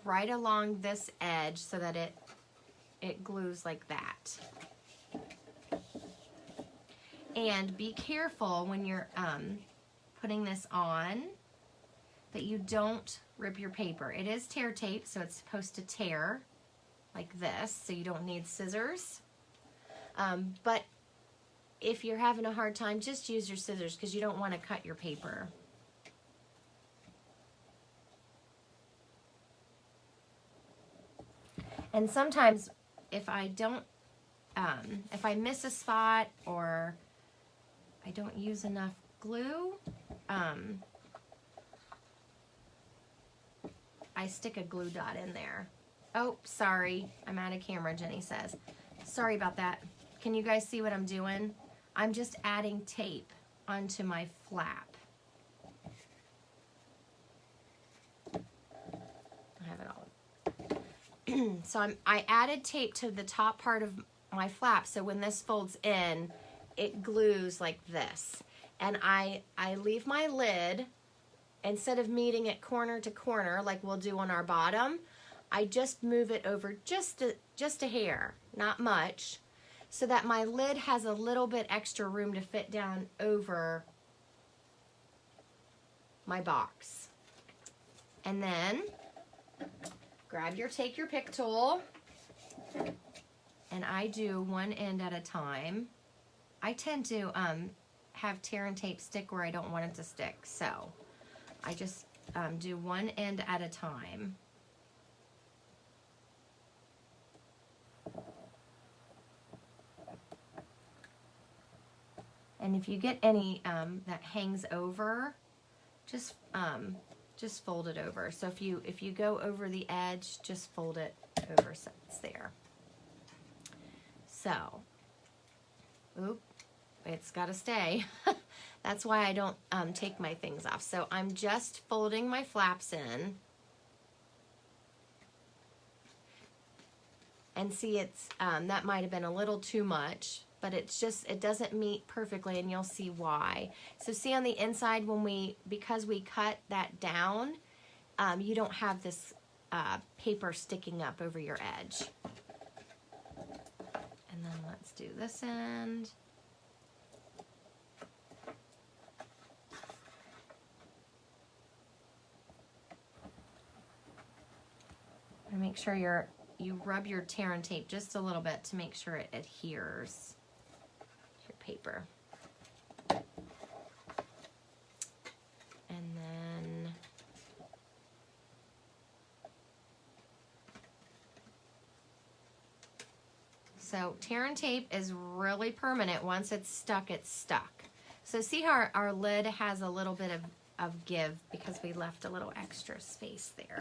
right along this edge so that it glues like that. And be careful when you're putting this on that you don't rip your paper. It is tear tape, so it's supposed to tear like this, so you don't need scissors. But if you're having a hard time, just use your scissors because you don't want to cut your paper. And sometimes if I don't, if I miss a spot or I don't use enough glue, I stick a glue dot in there. Oh, sorry, I'm out of camera, Jenny says. Sorry about that. Can you guys see what I'm doing? I'm just adding tape onto my flap. I have it all. So I added tape to the top part of my flap, so when this folds in, it glues like this. And I leave my lid, instead of meeting it corner to corner like we'll do on our bottom, I just move it over just a hair, not much, so that my lid has a little bit extra room to fit down over my box. And then take your pick tool, and I do one end at a time. I tend to have tear and tape stick where I don't want it to stick, so I just do one end at a time. And if you get any that hangs over, just fold it over. So if you go over the edge, just fold it over so it's there. So, oop, it's got to stay. That's why I don't take my things off. So I'm just folding my flaps in. And see, it's that might have been a little too much, but it's just, it doesn't meet perfectly, and you'll see why. So see on the inside, because we cut that down, you don't have this paper sticking up over your edge. And then let's do this end. And make sure you rub your tear and tape just a little bit to make sure it adheres to your paper. And then so tear and tape is really permanent. Once it's stuck, it's stuck. So see how our lid has a little bit of give because we left a little extra space there.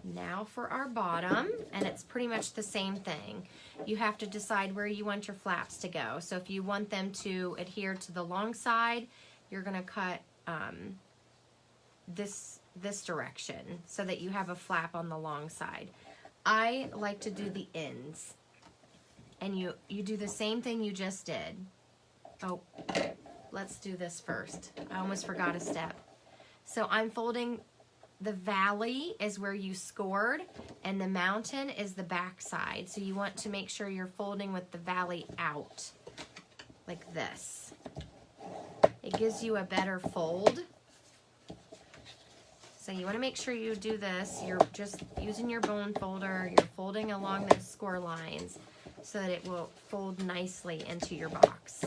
Now for our bottom, and it's pretty much the same thing. You have to decide where you want your flaps to go. So if you want them to adhere to the long side, you're going to cut this direction so that you have a flap on the long side. I like to do the ends, and you do the same thing you just did. Oh, let's do this first. I almost forgot a step. So I'm folding. The valley is where you scored, and the mountain is the back side. So you want to make sure you're folding with the valley out, like this. It gives you a better fold. So you want to make sure you do this. You're just using your bone folder. You're folding along those score lines so that it will fold nicely into your box.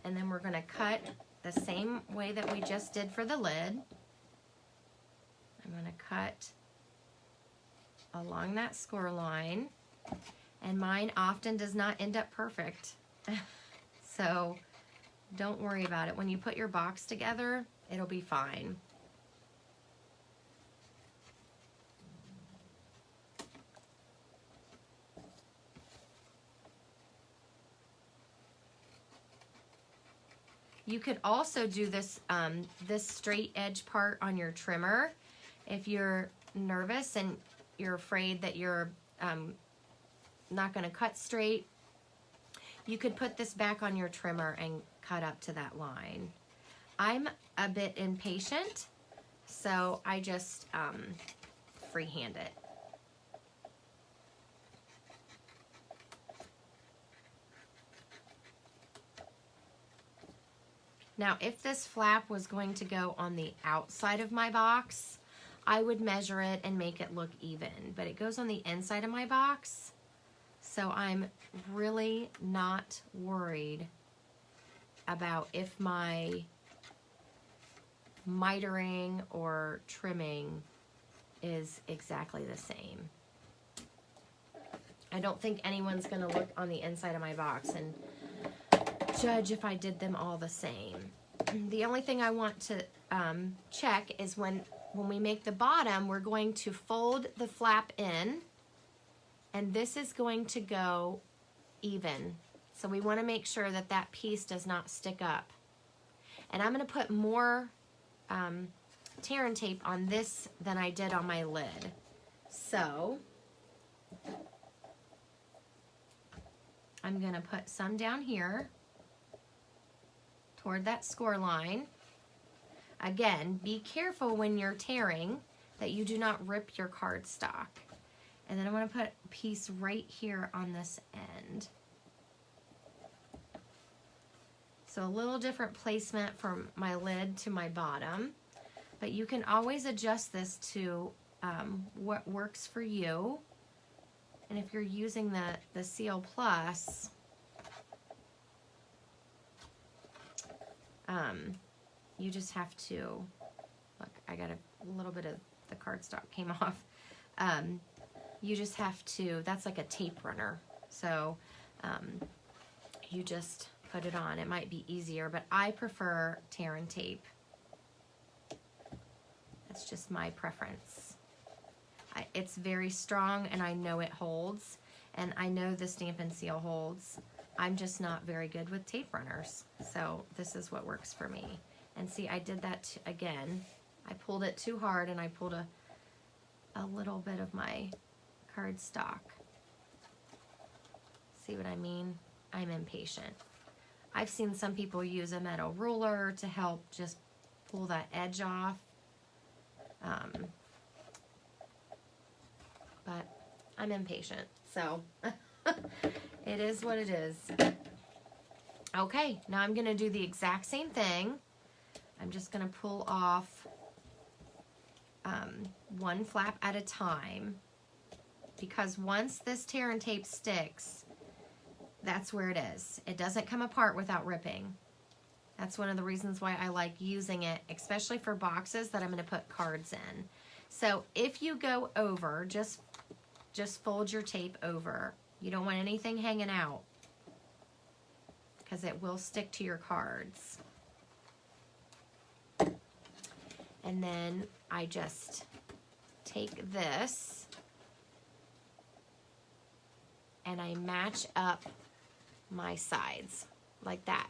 And then we're going to cut the same way that we just did for the lid. I'm going to cut along that score line. And mine often does not end up perfect. So don't worry about it. When you put your box together, it'll be fine. You could also do this, this straight edge part on your trimmer. If you're nervous and you're afraid that you're not going to cut straight, you could put this back on your trimmer and cut up to that line. I'm a bit impatient, so I just freehand it. Now, if this flap was going to go on the outside of my box, I would measure it and make it look even, but it goes on the inside of my box, so I'm really not worried about if my mitering or trimming is exactly the same. I don't think anyone's going to look on the inside of my box and judge if I did them all the same. The only thing I want to check is when we make the bottom, we're going to fold the flap in, and this is going to go even. So we want to make sure that that piece does not stick up. And I'm going to put more tear and tape on this than I did on my lid. So I'm going to put some down here toward that score line. Again, be careful when you're tearing that you do not rip your cardstock. And then I'm going to put a piece right here on this end. So a little different placement from my lid to my bottom, but you can always adjust this to what works for you. And if you're using the Seal Plus, you just have to, look, I got a little bit of the cardstock came off. You just have to, that's like a tape runner. So you just put it on. It might be easier, but I prefer tear and tape. That's just my preference. It's very strong, and I know it holds, and I know the Stampin' Seal holds. I'm just not very good with tape runners, so this is what works for me. And see, I did that again. I pulled it too hard, and I pulled a little bit of my cardstock. See what I mean? I'm impatient. I've seen some people use a metal ruler to help just pull that edge off. But I'm impatient, so it is what it is. Okay, now I'm gonna do the exact same thing. I'm just gonna pull off one flap at a time, because once this tear and tape sticks, that's where it is. It doesn't come apart without ripping. That's one of the reasons why I like using it, especially for boxes that I'm going to put cards in. So if you go over, just fold your tape over. You don't want anything hanging out, because it will stick to your cards. And then I just take this and I match up my sides like that.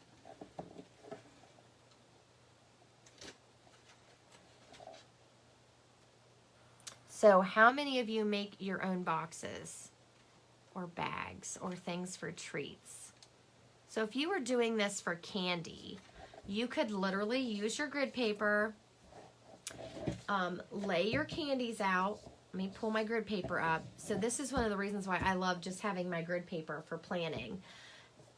So how many of you make your own boxes or bags or things for treats? So if you were doing this for candy, you could literally use your grid paper, lay your candies out. Let me pull my grid paper up. So this is one of the reasons why I love just having my grid paper for planning.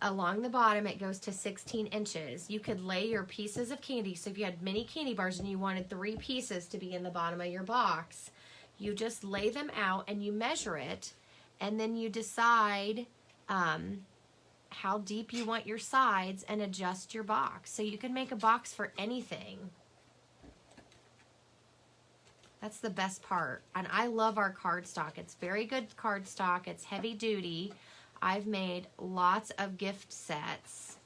Along the bottom, it goes to 16 inches. You could lay your pieces of candy. So if you had mini candy bars and you wanted 3 pieces to be in the bottom of your box, you just lay them out and you measure it, and then you decide how deep you want your sides and adjust your box. So you can make a box for anything. That's the best part. And I love our cardstock. It's very good cardstock. It's heavy duty. I've made lots of gift sets.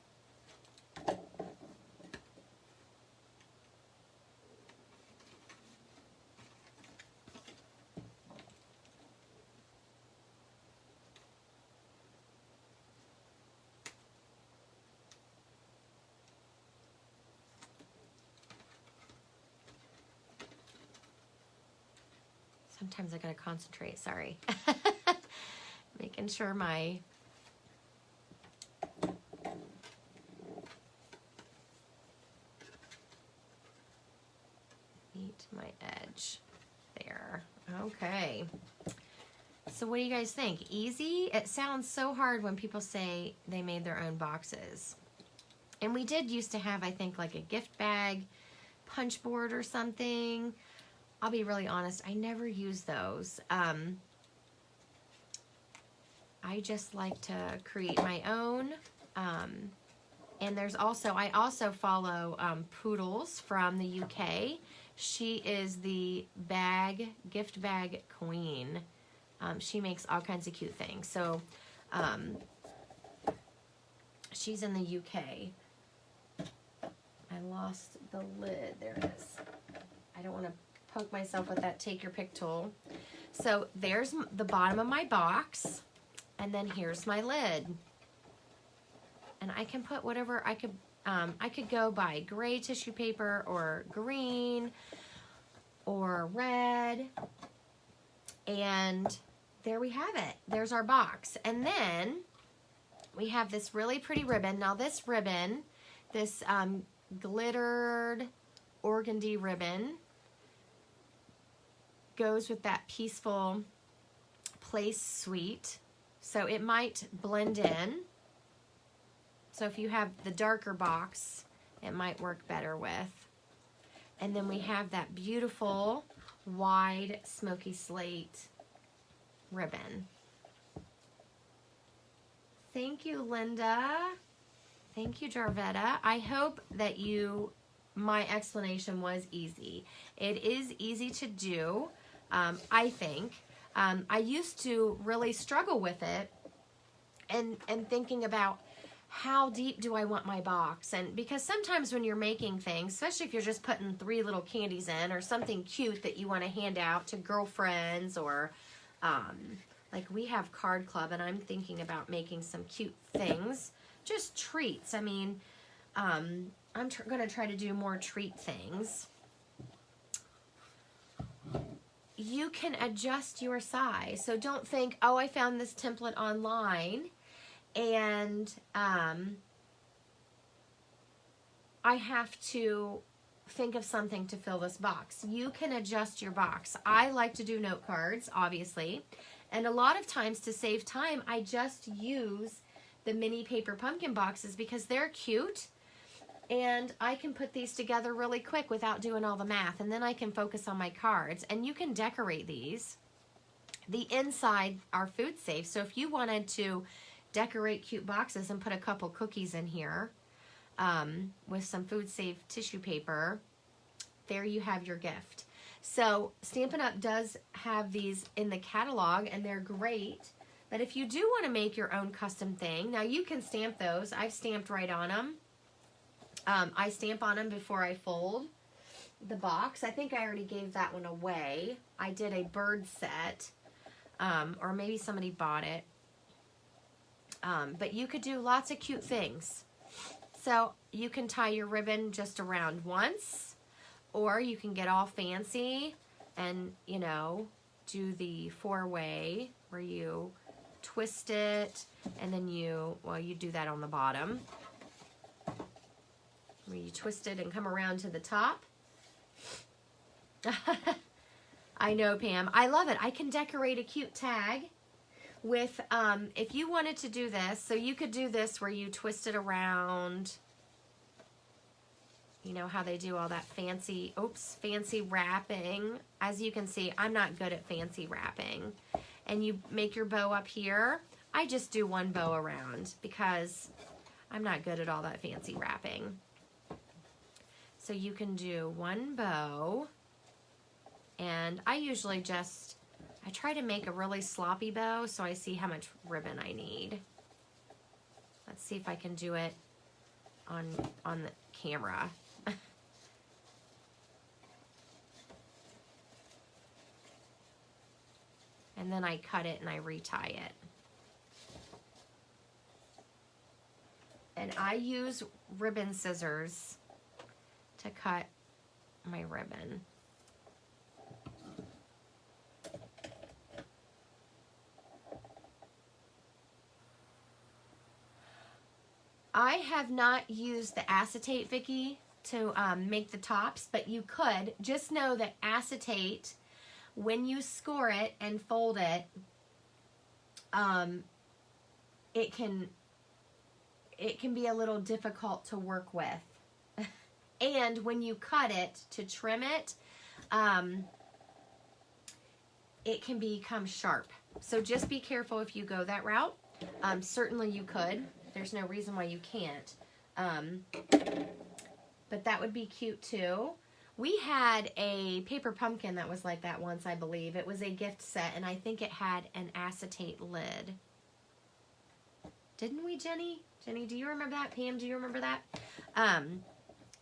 Sometimes I gotta concentrate, sorry. Making sure my meet my edge there. Okay. So what do you guys think? Easy? It sounds so hard when people say they made their own boxes. And we did used to have, I think, like a gift bag, punch board or something. I'll be really honest, I never use those. I just like to create my own. And there's also, I also follow Poodles from the UK. She is the gift bag queen. She makes all kinds of cute things. So she's in the UK. I lost the lid, there it is. I don't want to poke myself with that take your pick tool. So there's the bottom of my box, and then here's my lid. And I can put whatever I could go by gray tissue paper or green or red. And there we have it. There's our box. And then we have this really pretty ribbon. Now this ribbon, this glittered organdy ribbon, goes with that Peaceful Place suite. So it might blend in. So if you have the darker box, it might work better with. And then we have that beautiful wide Smoky Slate ribbon. Thank you, Linda. Thank you, Jarvetta. I hope that my explanation was easy. It is easy to do, I think. I used to really struggle with it and thinking about how deep do I want my box? And because sometimes when you're making things, especially if you're just putting 3 little candies in or something cute that you want to hand out to girlfriends, or like we have card club and I'm thinking about making some cute things, just treats. I mean, I'm going to try to do more treat things. You can adjust your size. So don't think, oh, I found this template online and I have to think of something to fill this box. You can adjust your box. I like to do note cards, obviously, and a lot of times to save time, I just use the mini paper pumpkin boxes because they're cute and I can put these together really quick without doing all the math, and then I can focus on my cards. And you can decorate these. The inside are food safe, so if you wanted to decorate cute boxes and put a couple cookies in here with some food safe tissue paper, there you have your gift. So Stampin' Up! Does have these in the catalog and they're great, but if you do want to make your own custom thing, now you can stamp those. I've stamped right on them. I stamp on them before I fold the box. I think I already gave that one away. I did a bird set, or maybe somebody bought it. But you could do lots of cute things. So you can tie your ribbon just around once, or you can get all fancy and, you know, do the 4-way where you twist it and then you do that on the bottom, where you twist it and come around to the top. I know, Pam. I love it. I can decorate a cute tag with, if you wanted to do this, so you could do this where you twist it around, you know how they do all that fancy, fancy wrapping. As you can see, I'm not good at fancy wrapping. And you make your bow up here. I just do one bow around because I'm not good at all that fancy wrapping. So you can do one bow, and I usually just, I try to make a really sloppy bow so I see how much ribbon I need. Let's see if I can do it on the camera. And then I cut it and I retie it. And I use ribbon scissors to cut my ribbon. I have not used the acetate, Vicki, to make the tops, but you could. Just know that acetate, when you score it and fold it, it can be a little difficult to work with. And when you cut it to trim it, it can become sharp. So just be careful if you go that route. Certainly you could. There's no reason why you can't. But that would be cute too. We had a paper pumpkin that was like that once, I believe. It was a gift set, and I think it had an acetate lid. Didn't we, Jenny? Jenny, do you remember that? Pam, do you remember that?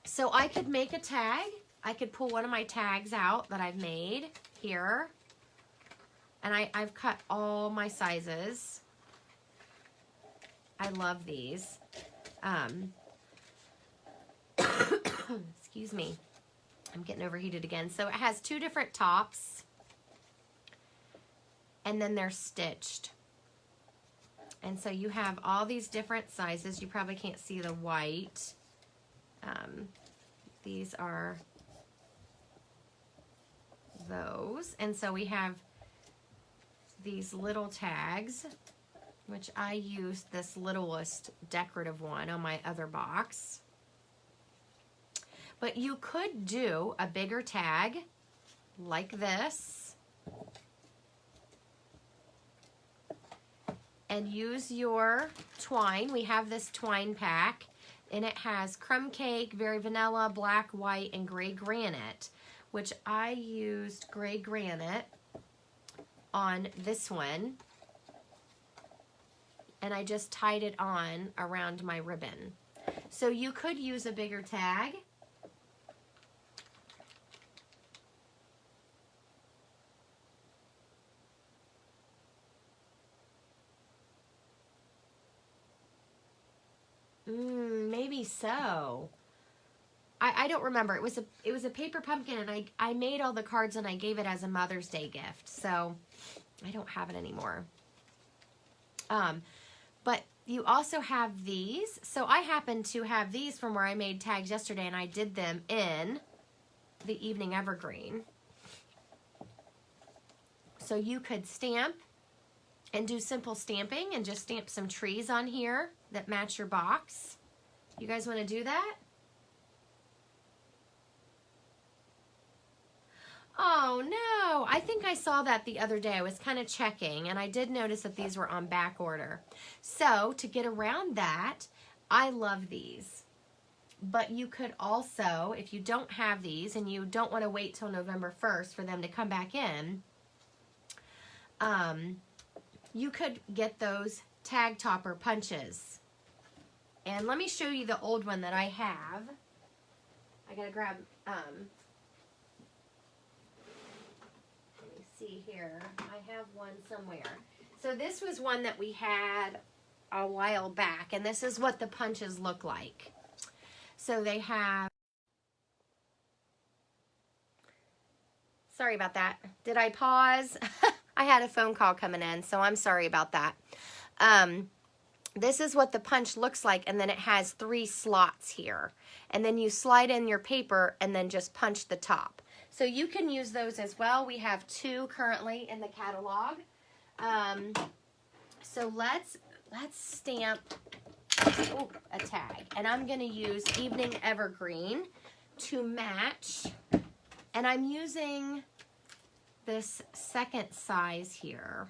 So I could make a tag. I could pull one of my tags out that I've made here. And I've cut all my sizes. I love these. Excuse me. I'm getting overheated again. So it has 2 different tops. And then they're stitched. And so you have all these different sizes. You probably can't see the white. These are those. And so we have these little tags, which I used this littlest decorative one on my other box. But you could do a bigger tag like this and use your twine. We have this twine pack, and it has crumb cake, very vanilla, black, white, and gray granite, which I used gray granite on this one. and I just tied it on around my ribbon. So you could use a bigger tag. Maybe so. I don't remember. It was a paper pumpkin, and I made all the cards and I gave it as a Mother's Day gift. So I don't have it anymore. But you also have these. So I happen to have these from where I made tags yesterday, and I did them in the Evening Evergreen. So you could stamp and do simple stamping and just stamp some trees on here that match your box. You guys want to do that? Oh no, I think I saw that the other day. I was kind of checking, and I did notice that these were on back order. So to get around that, I love these. But you could also, if you don't have these and you don't want to wait till November 1st for them to come back in, you could get those tag topper punches. And let me show you the old one that I have. I gotta grab, let me see here. I have one somewhere. So this was one that we had a while back, and this is what the punches look like. So they have, sorry about that. Did I pause? I had a phone call coming in, so I'm sorry about that. This is what the punch looks like, and then it has 3 slots here. And then you slide in your paper and then just punch the top. So you can use those as well. We have 2 currently in the catalog. So let's stamp a tag. And I'm going to use Evening Evergreen to match. And I'm using this second size here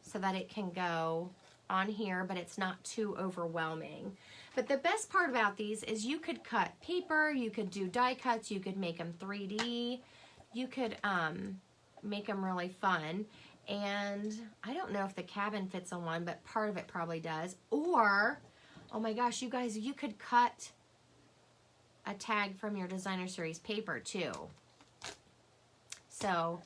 so that it can go on here, but it's not too overwhelming. But the best part about these is you could cut paper, you could do die cuts, you could make them 3D, you could make them really fun. And I don't know if the cabin fits on one, but part of it probably does. Or, oh my gosh, you guys, you could cut a tag from your designer series paper too. So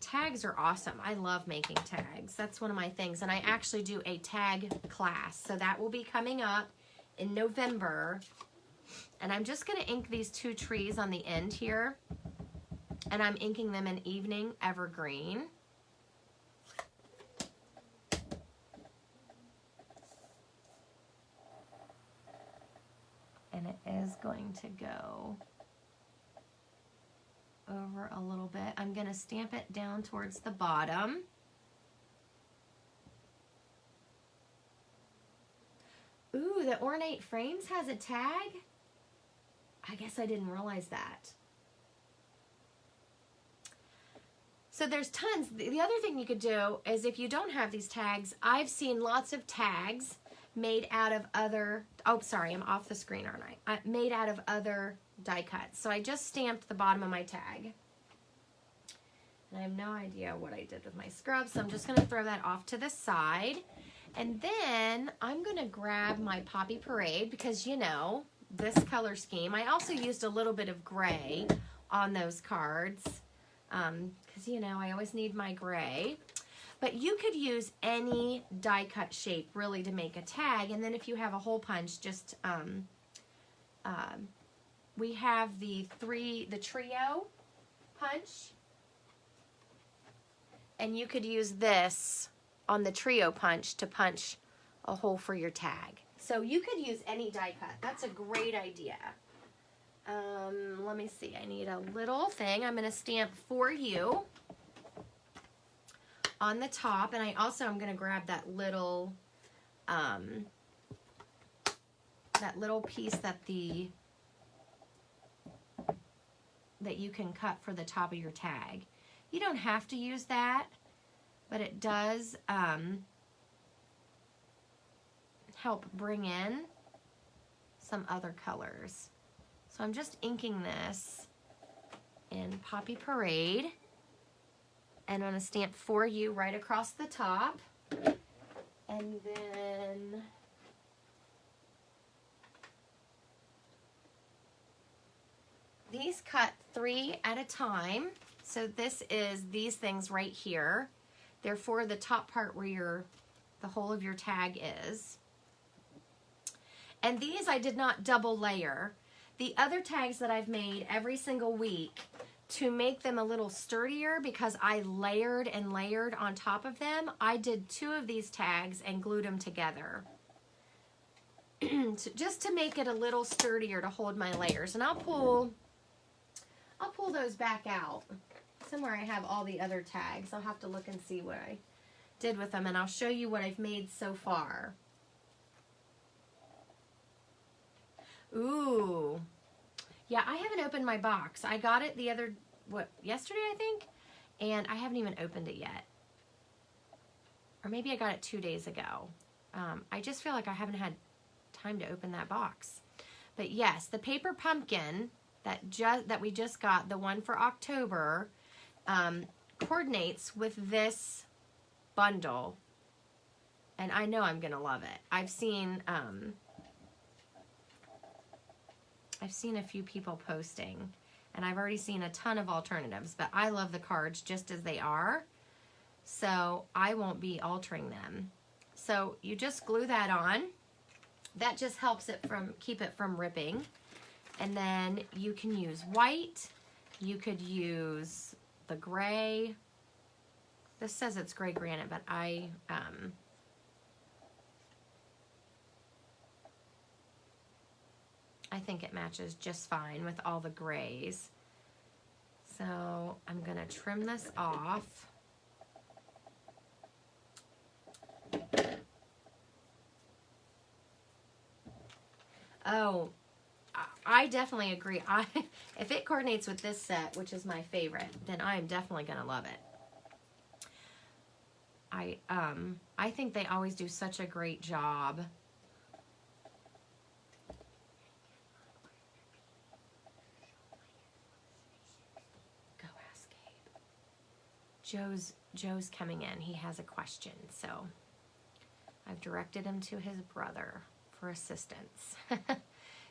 tags are awesome. I love making tags. That's one of my things. And I actually do a tag class. So that will be coming up in November. And I'm just going to ink these 2 trees on the end here. And I'm inking them in Evening Evergreen. And it is going to go over a little bit. I'm going to stamp it down towards the bottom. Ooh, the Ornate Frames has a tag? I guess I didn't realize that. So there's tons. The other thing you could do is if you don't have these tags, I've seen lots of tags made out of other, oh sorry, I'm off the screen, aren't I? Made out of other die cuts. So I just stamped the bottom of my tag. And I have no idea what I did with my scrub, so I'm just going to throw that off to the side. And then I'm going to grab my Poppy Parade because, you know, this color scheme. I also used a little bit of gray on those cards because, you know, I always need my gray. But you could use any die cut shape really to make a tag. And then if you have a hole punch, just we have the trio punch, and you could use this on the trio punch to punch a hole for your tag. So you could use any die cut. That's a great idea. Let me see. I need a little thing. I'm going to stamp For You on the top, and I also am going to grab that little piece that you can cut for the top of your tag. You don't have to use that, but it does help bring in some other colors. So I'm just inking this in Poppy Parade, and I'm going to stamp For You right across the top. And And then these cut 3 at a time. So this is these things right here. They're for the top part where the hole of your tag is. And these I did not double layer. The other tags that I've made every single week, to make them a little sturdier because I layered and layered on top of them, I did 2 of these tags and glued them together. Just to make it a little sturdier to hold my layers. And I'll pull those back out. Somewhere I have all the other tags. I'll have to look and see what I did with them, and I'll show you what I've made so far. Ooh. Yeah, I haven't opened my box. I got it yesterday, I think? And I haven't even opened it yet. Or maybe I got it 2 days ago. I just feel like I haven't had time to open that box. But yes, the paper pumpkin that we just got, the one for October, coordinates with this bundle. And I know I'm going to love it. I've seen a few people posting, and I've already seen a ton of alternatives, but I love the cards just as they are, so I won't be altering them. So you just glue that on. That just helps it keep it from ripping. And then you can use white. You could use the gray. This says it's gray granite, but I think it matches just fine with all the grays. So I'm going to trim this off. Oh, I definitely agree. If it coordinates with this set, which is my favorite, then I am definitely going to love it. I think they always do such a great job. Go ask Gabe. Joe's coming in. He has a question, so I've directed him to his brother for assistance.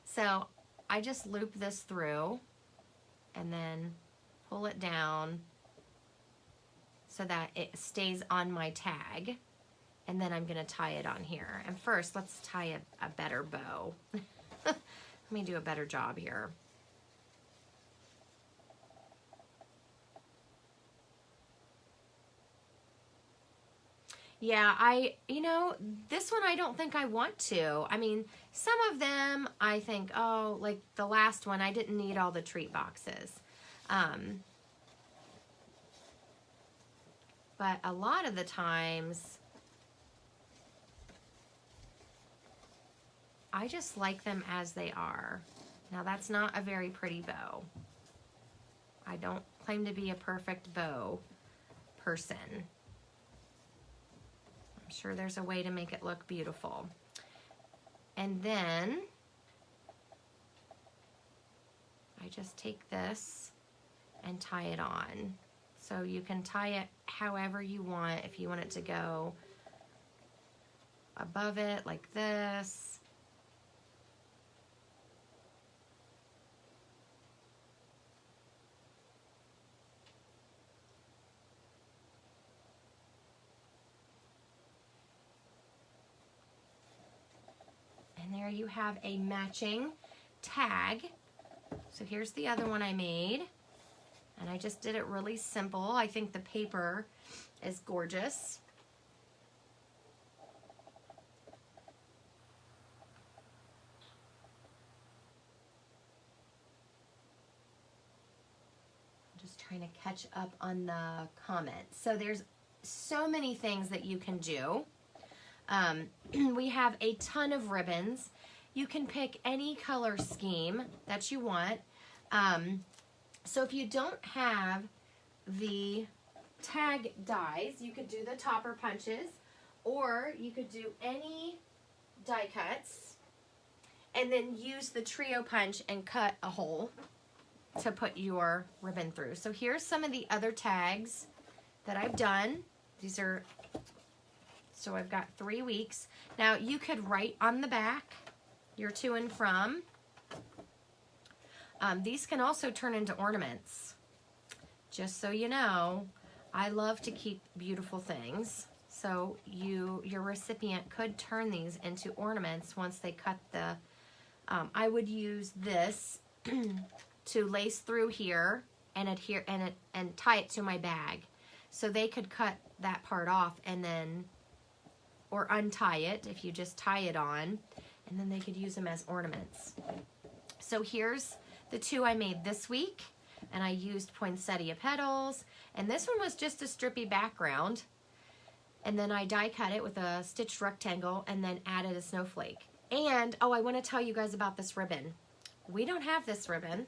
So I just loop this through and then pull it down so that it stays on my tag, and then I'm going to tie it on here. And first, let's tie a better bow. Let me do a better job here. Yeah, this one I don't think I want to. I mean, some of them I think, oh, like the last one, I didn't need all the treat boxes. But a lot of the times, I just like them as they are. Now, that's not a very pretty bow. I don't claim to be a perfect bow person. I'm sure there's a way to make it look beautiful. And then I just take this and tie it on. So you can tie it however you want. If you want it to go above it like this. And there you have a matching tag. So here's the other one I made. And I just did it really simple. I think the paper is gorgeous. I'm just trying to catch up on the comments. So there's so many things that you can do. We have a ton of ribbons. You can pick any color scheme that you want. So if you don't have the tag dies, you could do the topper punches, or you could do any die cuts and then use the trio punch and cut a hole to put your ribbon through. So here's some of the other tags that I've done. These are So I've got 3 weeks. Now you could write on the back your to and from. These can also turn into ornaments. Just so you know, I love to keep beautiful things. So your recipient could turn these into ornaments once they cut the, I would use this to lace through here and adhere and tie it to my bag. So they could cut that part off and then, or untie it if you just tie it on, and then they could use them as ornaments. So here's the 2 I made this week, and I used poinsettia petals, and this one was just a strippy background, and then I die cut it with a stitched rectangle and then added a snowflake. And, oh, I want to tell you guys about this ribbon. We don't have this ribbon.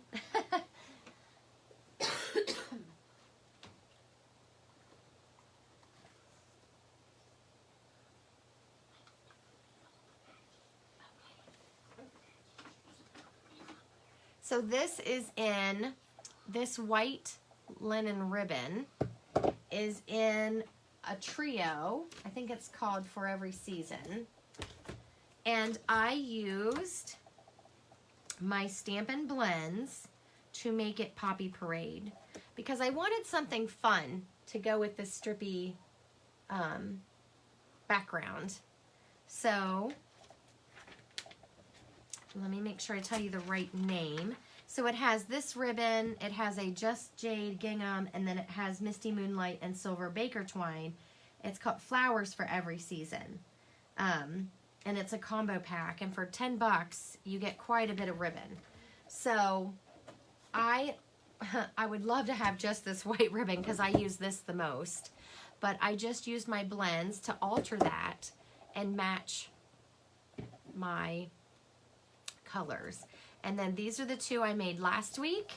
So this is in, this white linen ribbon is in a trio. I think it's called For Every Season. And I used my Stampin' Blends to make it Poppy Parade because I wanted something fun to go with this strippy background. So let me make sure I tell you the right name. So it has this ribbon, it has a Just Jade gingham, and then it has Misty Moonlight and Silver Baker Twine. It's called Flowers for Every Season. And it's a combo pack, and for 10 bucks, you get quite a bit of ribbon. So I would love to have just this white ribbon because I use this the most. But I just used my blends to alter that and match my colors. And then these are the 2 I made last week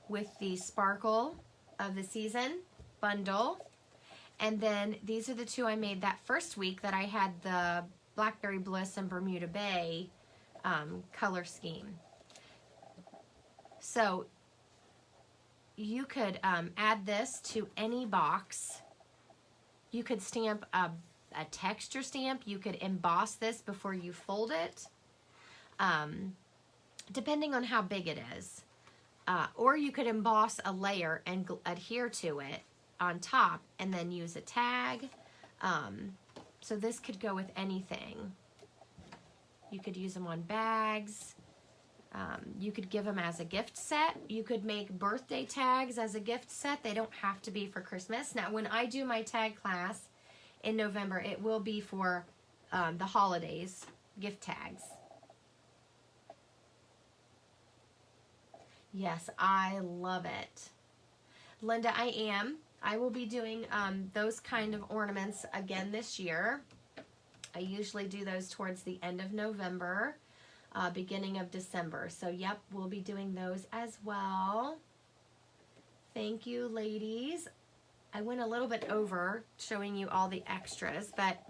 with the Sparkle of the Season bundle. And then these are the 2 I made that first week that I had the Blackberry Bliss and Bermuda Bay color scheme. So you could add this to any box. You could stamp a texture stamp. You could emboss this before you fold it. Depending on how big it is. Or you could emboss a layer and adhere to it on top and then use a tag. So this could go with anything. You could use them on bags. You could give them as a gift set. You could make birthday tags as a gift set. They don't have to be for Christmas. Now, when I do my tag class in November, it will be for the holidays, gift tags. Yes, I love it. Linda, I am. I will be doing those kind of ornaments again this year. I usually do those towards the end of November, beginning of December. So, yep, we'll be doing those as well. Thank you, ladies. I went a little bit over showing you all the extras, but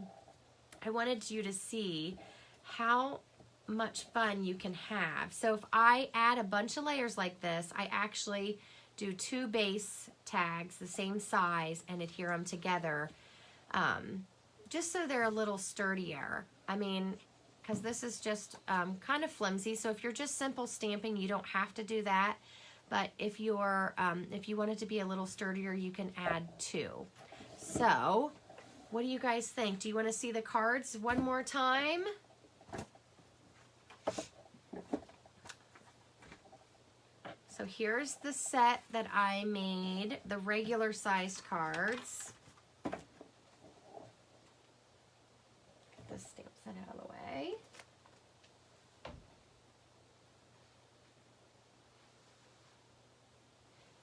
I wanted you to see how much fun you can have. So if I add a bunch of layers like this, I actually do 2 base tags the same size and adhere them together, just so they're a little sturdier. I mean, because this is just kind of flimsy, so if you're just simple stamping, you don't have to do that. But if you're if you want it to be a little sturdier, you can add 2. So what do you guys think? Do you want to see the cards one more time? So here's the set that I made, the regular sized cards. Get this stamp set out of the way.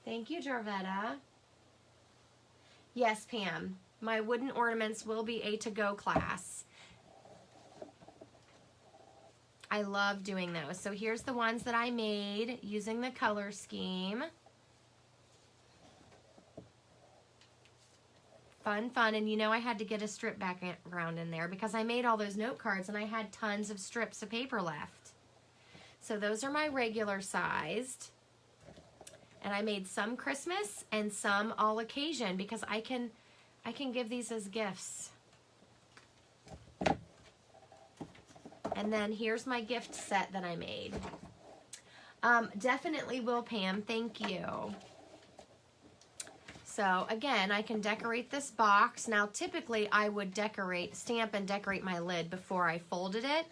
Thank you, Jarvetta. Yes, Pam, my wooden ornaments will be a to-go class. I love doing those. So here's the ones that I made using the color scheme. Fun, fun. And you know I had to get a strip background in there because I made all those note cards and I had tons of strips of paper left. So those are my regular sized. And I made some Christmas and some all occasion because I can give these as gifts. And then here's my gift set that I made. Definitely will, Pam. Thank you. So again, I can decorate this box. Now typically I would stamp and decorate my lid before I folded it,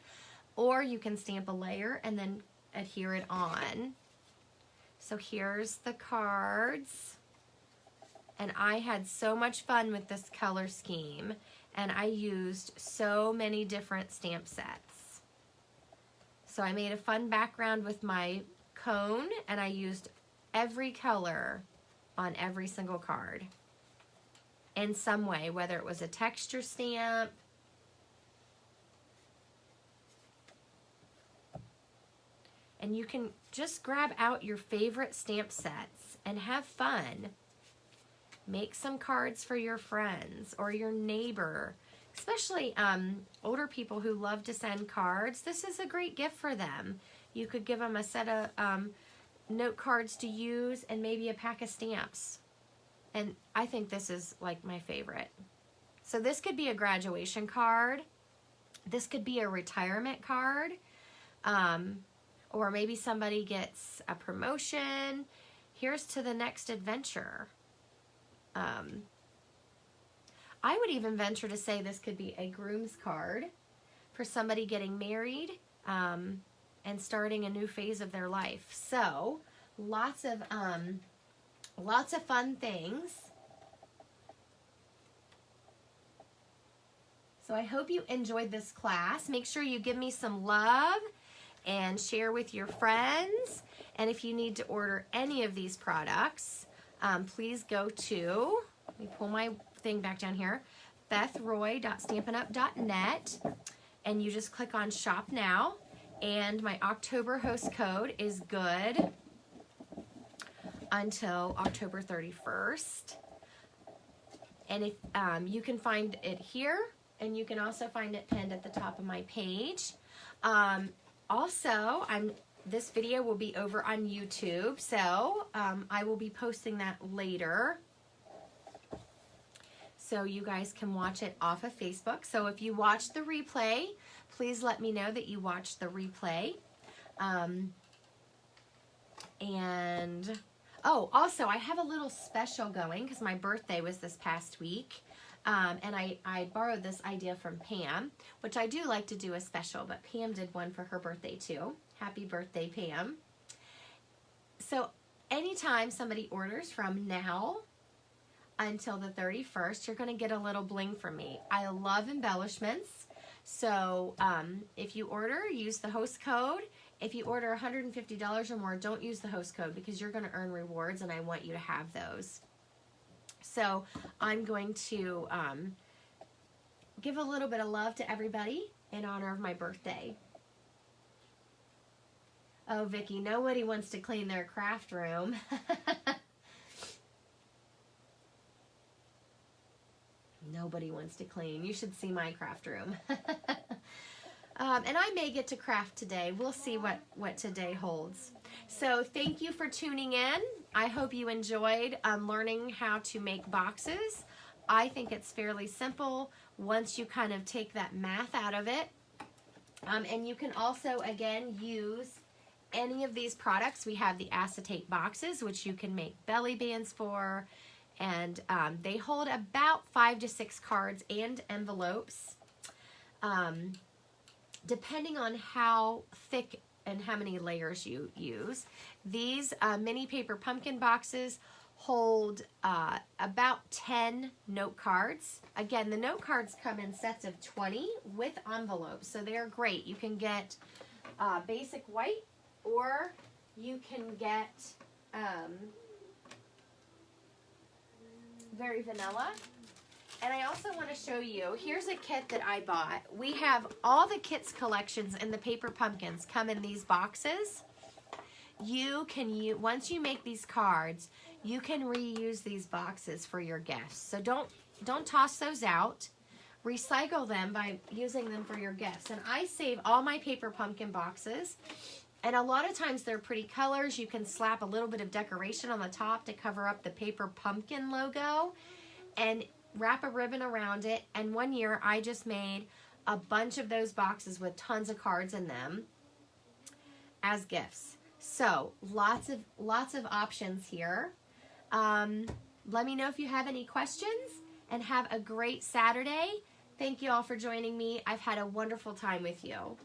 or you can stamp a layer and then adhere it on. So here's the cards, and I had so much fun with this color scheme, and I used so many different stamp sets. So I made a fun background with my cone, and I used every color on every single card in some way, whether it was a texture stamp, and you can just grab out your favorite stamp sets and have fun. Make some cards for your friends or your neighbor, especially older people who love to send cards. This is a great gift for them. You could give them a set of note cards to use and maybe a pack of stamps. And I think this is like my favorite. So this could be a graduation card. This could be a retirement card. Or maybe somebody gets a promotion. Here's to the next adventure. I would even venture to say this could be a groom's card for somebody getting married and starting a new phase of their life. So lots of fun things. So I hope you enjoyed this class. Make sure you give me some love and share with your friends. And if you need to order any of these products, please go to, let me pull my thing back down here, bethroy.stampinup.net, and you just click on Shop Now. And my October host code is good until October 31st. And if you can find it here, and you can also find it pinned at the top of my page. Also, this video will be over on YouTube, so I will be posting that later, so you guys can watch it off of Facebook. So if you watch the replay, please let me know that you watched the replay. And oh, also I have a little special going because my birthday was this past week. And I borrowed this idea from Pam, which I do like to do a special, but Pam did one for her birthday too. Happy birthday, Pam. So anytime somebody orders from now until the 31st, you're going to get a little bling from me. I love embellishments. So if you order, use the host code. If you order $150 or more, don't use the host code because you're going to earn rewards, and I want you to have those. So I'm going to give a little bit of love to everybody in honor of my birthday. Oh, Vicki, nobody wants to clean their craft room. Nobody wants to clean. You should see my craft room. And I may get to craft today. We'll see what today holds. So thank you for tuning in. I hope you enjoyed learning how to make boxes. I think it's fairly simple once you kind of take that math out of it. And you can also, again, use any of these products. We have the acetate boxes, which you can make belly bands for. And they hold about 5 to 6 cards and envelopes. Depending on how thick and how many layers you use. These mini paper pumpkin boxes hold about 10 note cards. Again, the note cards come in sets of 20 with envelopes, so they're great. You can get basic white, or you can get very vanilla. And I also want to show you, here's a kit that I bought. We have all the kits collections in the paper pumpkins come in these boxes. You can once you make these cards, you can reuse these boxes for your gifts. So don't toss those out. Recycle them by using them for your gifts. And I save all my paper pumpkin boxes. And a lot of times they're pretty colors. You can slap a little bit of decoration on the top to cover up the paper pumpkin logo and wrap a ribbon around it. And one year I just made a bunch of those boxes with tons of cards in them as gifts. So lots of options here. Let me know if you have any questions, and have a great Saturday. Thank you all for joining me. I've had a wonderful time with you.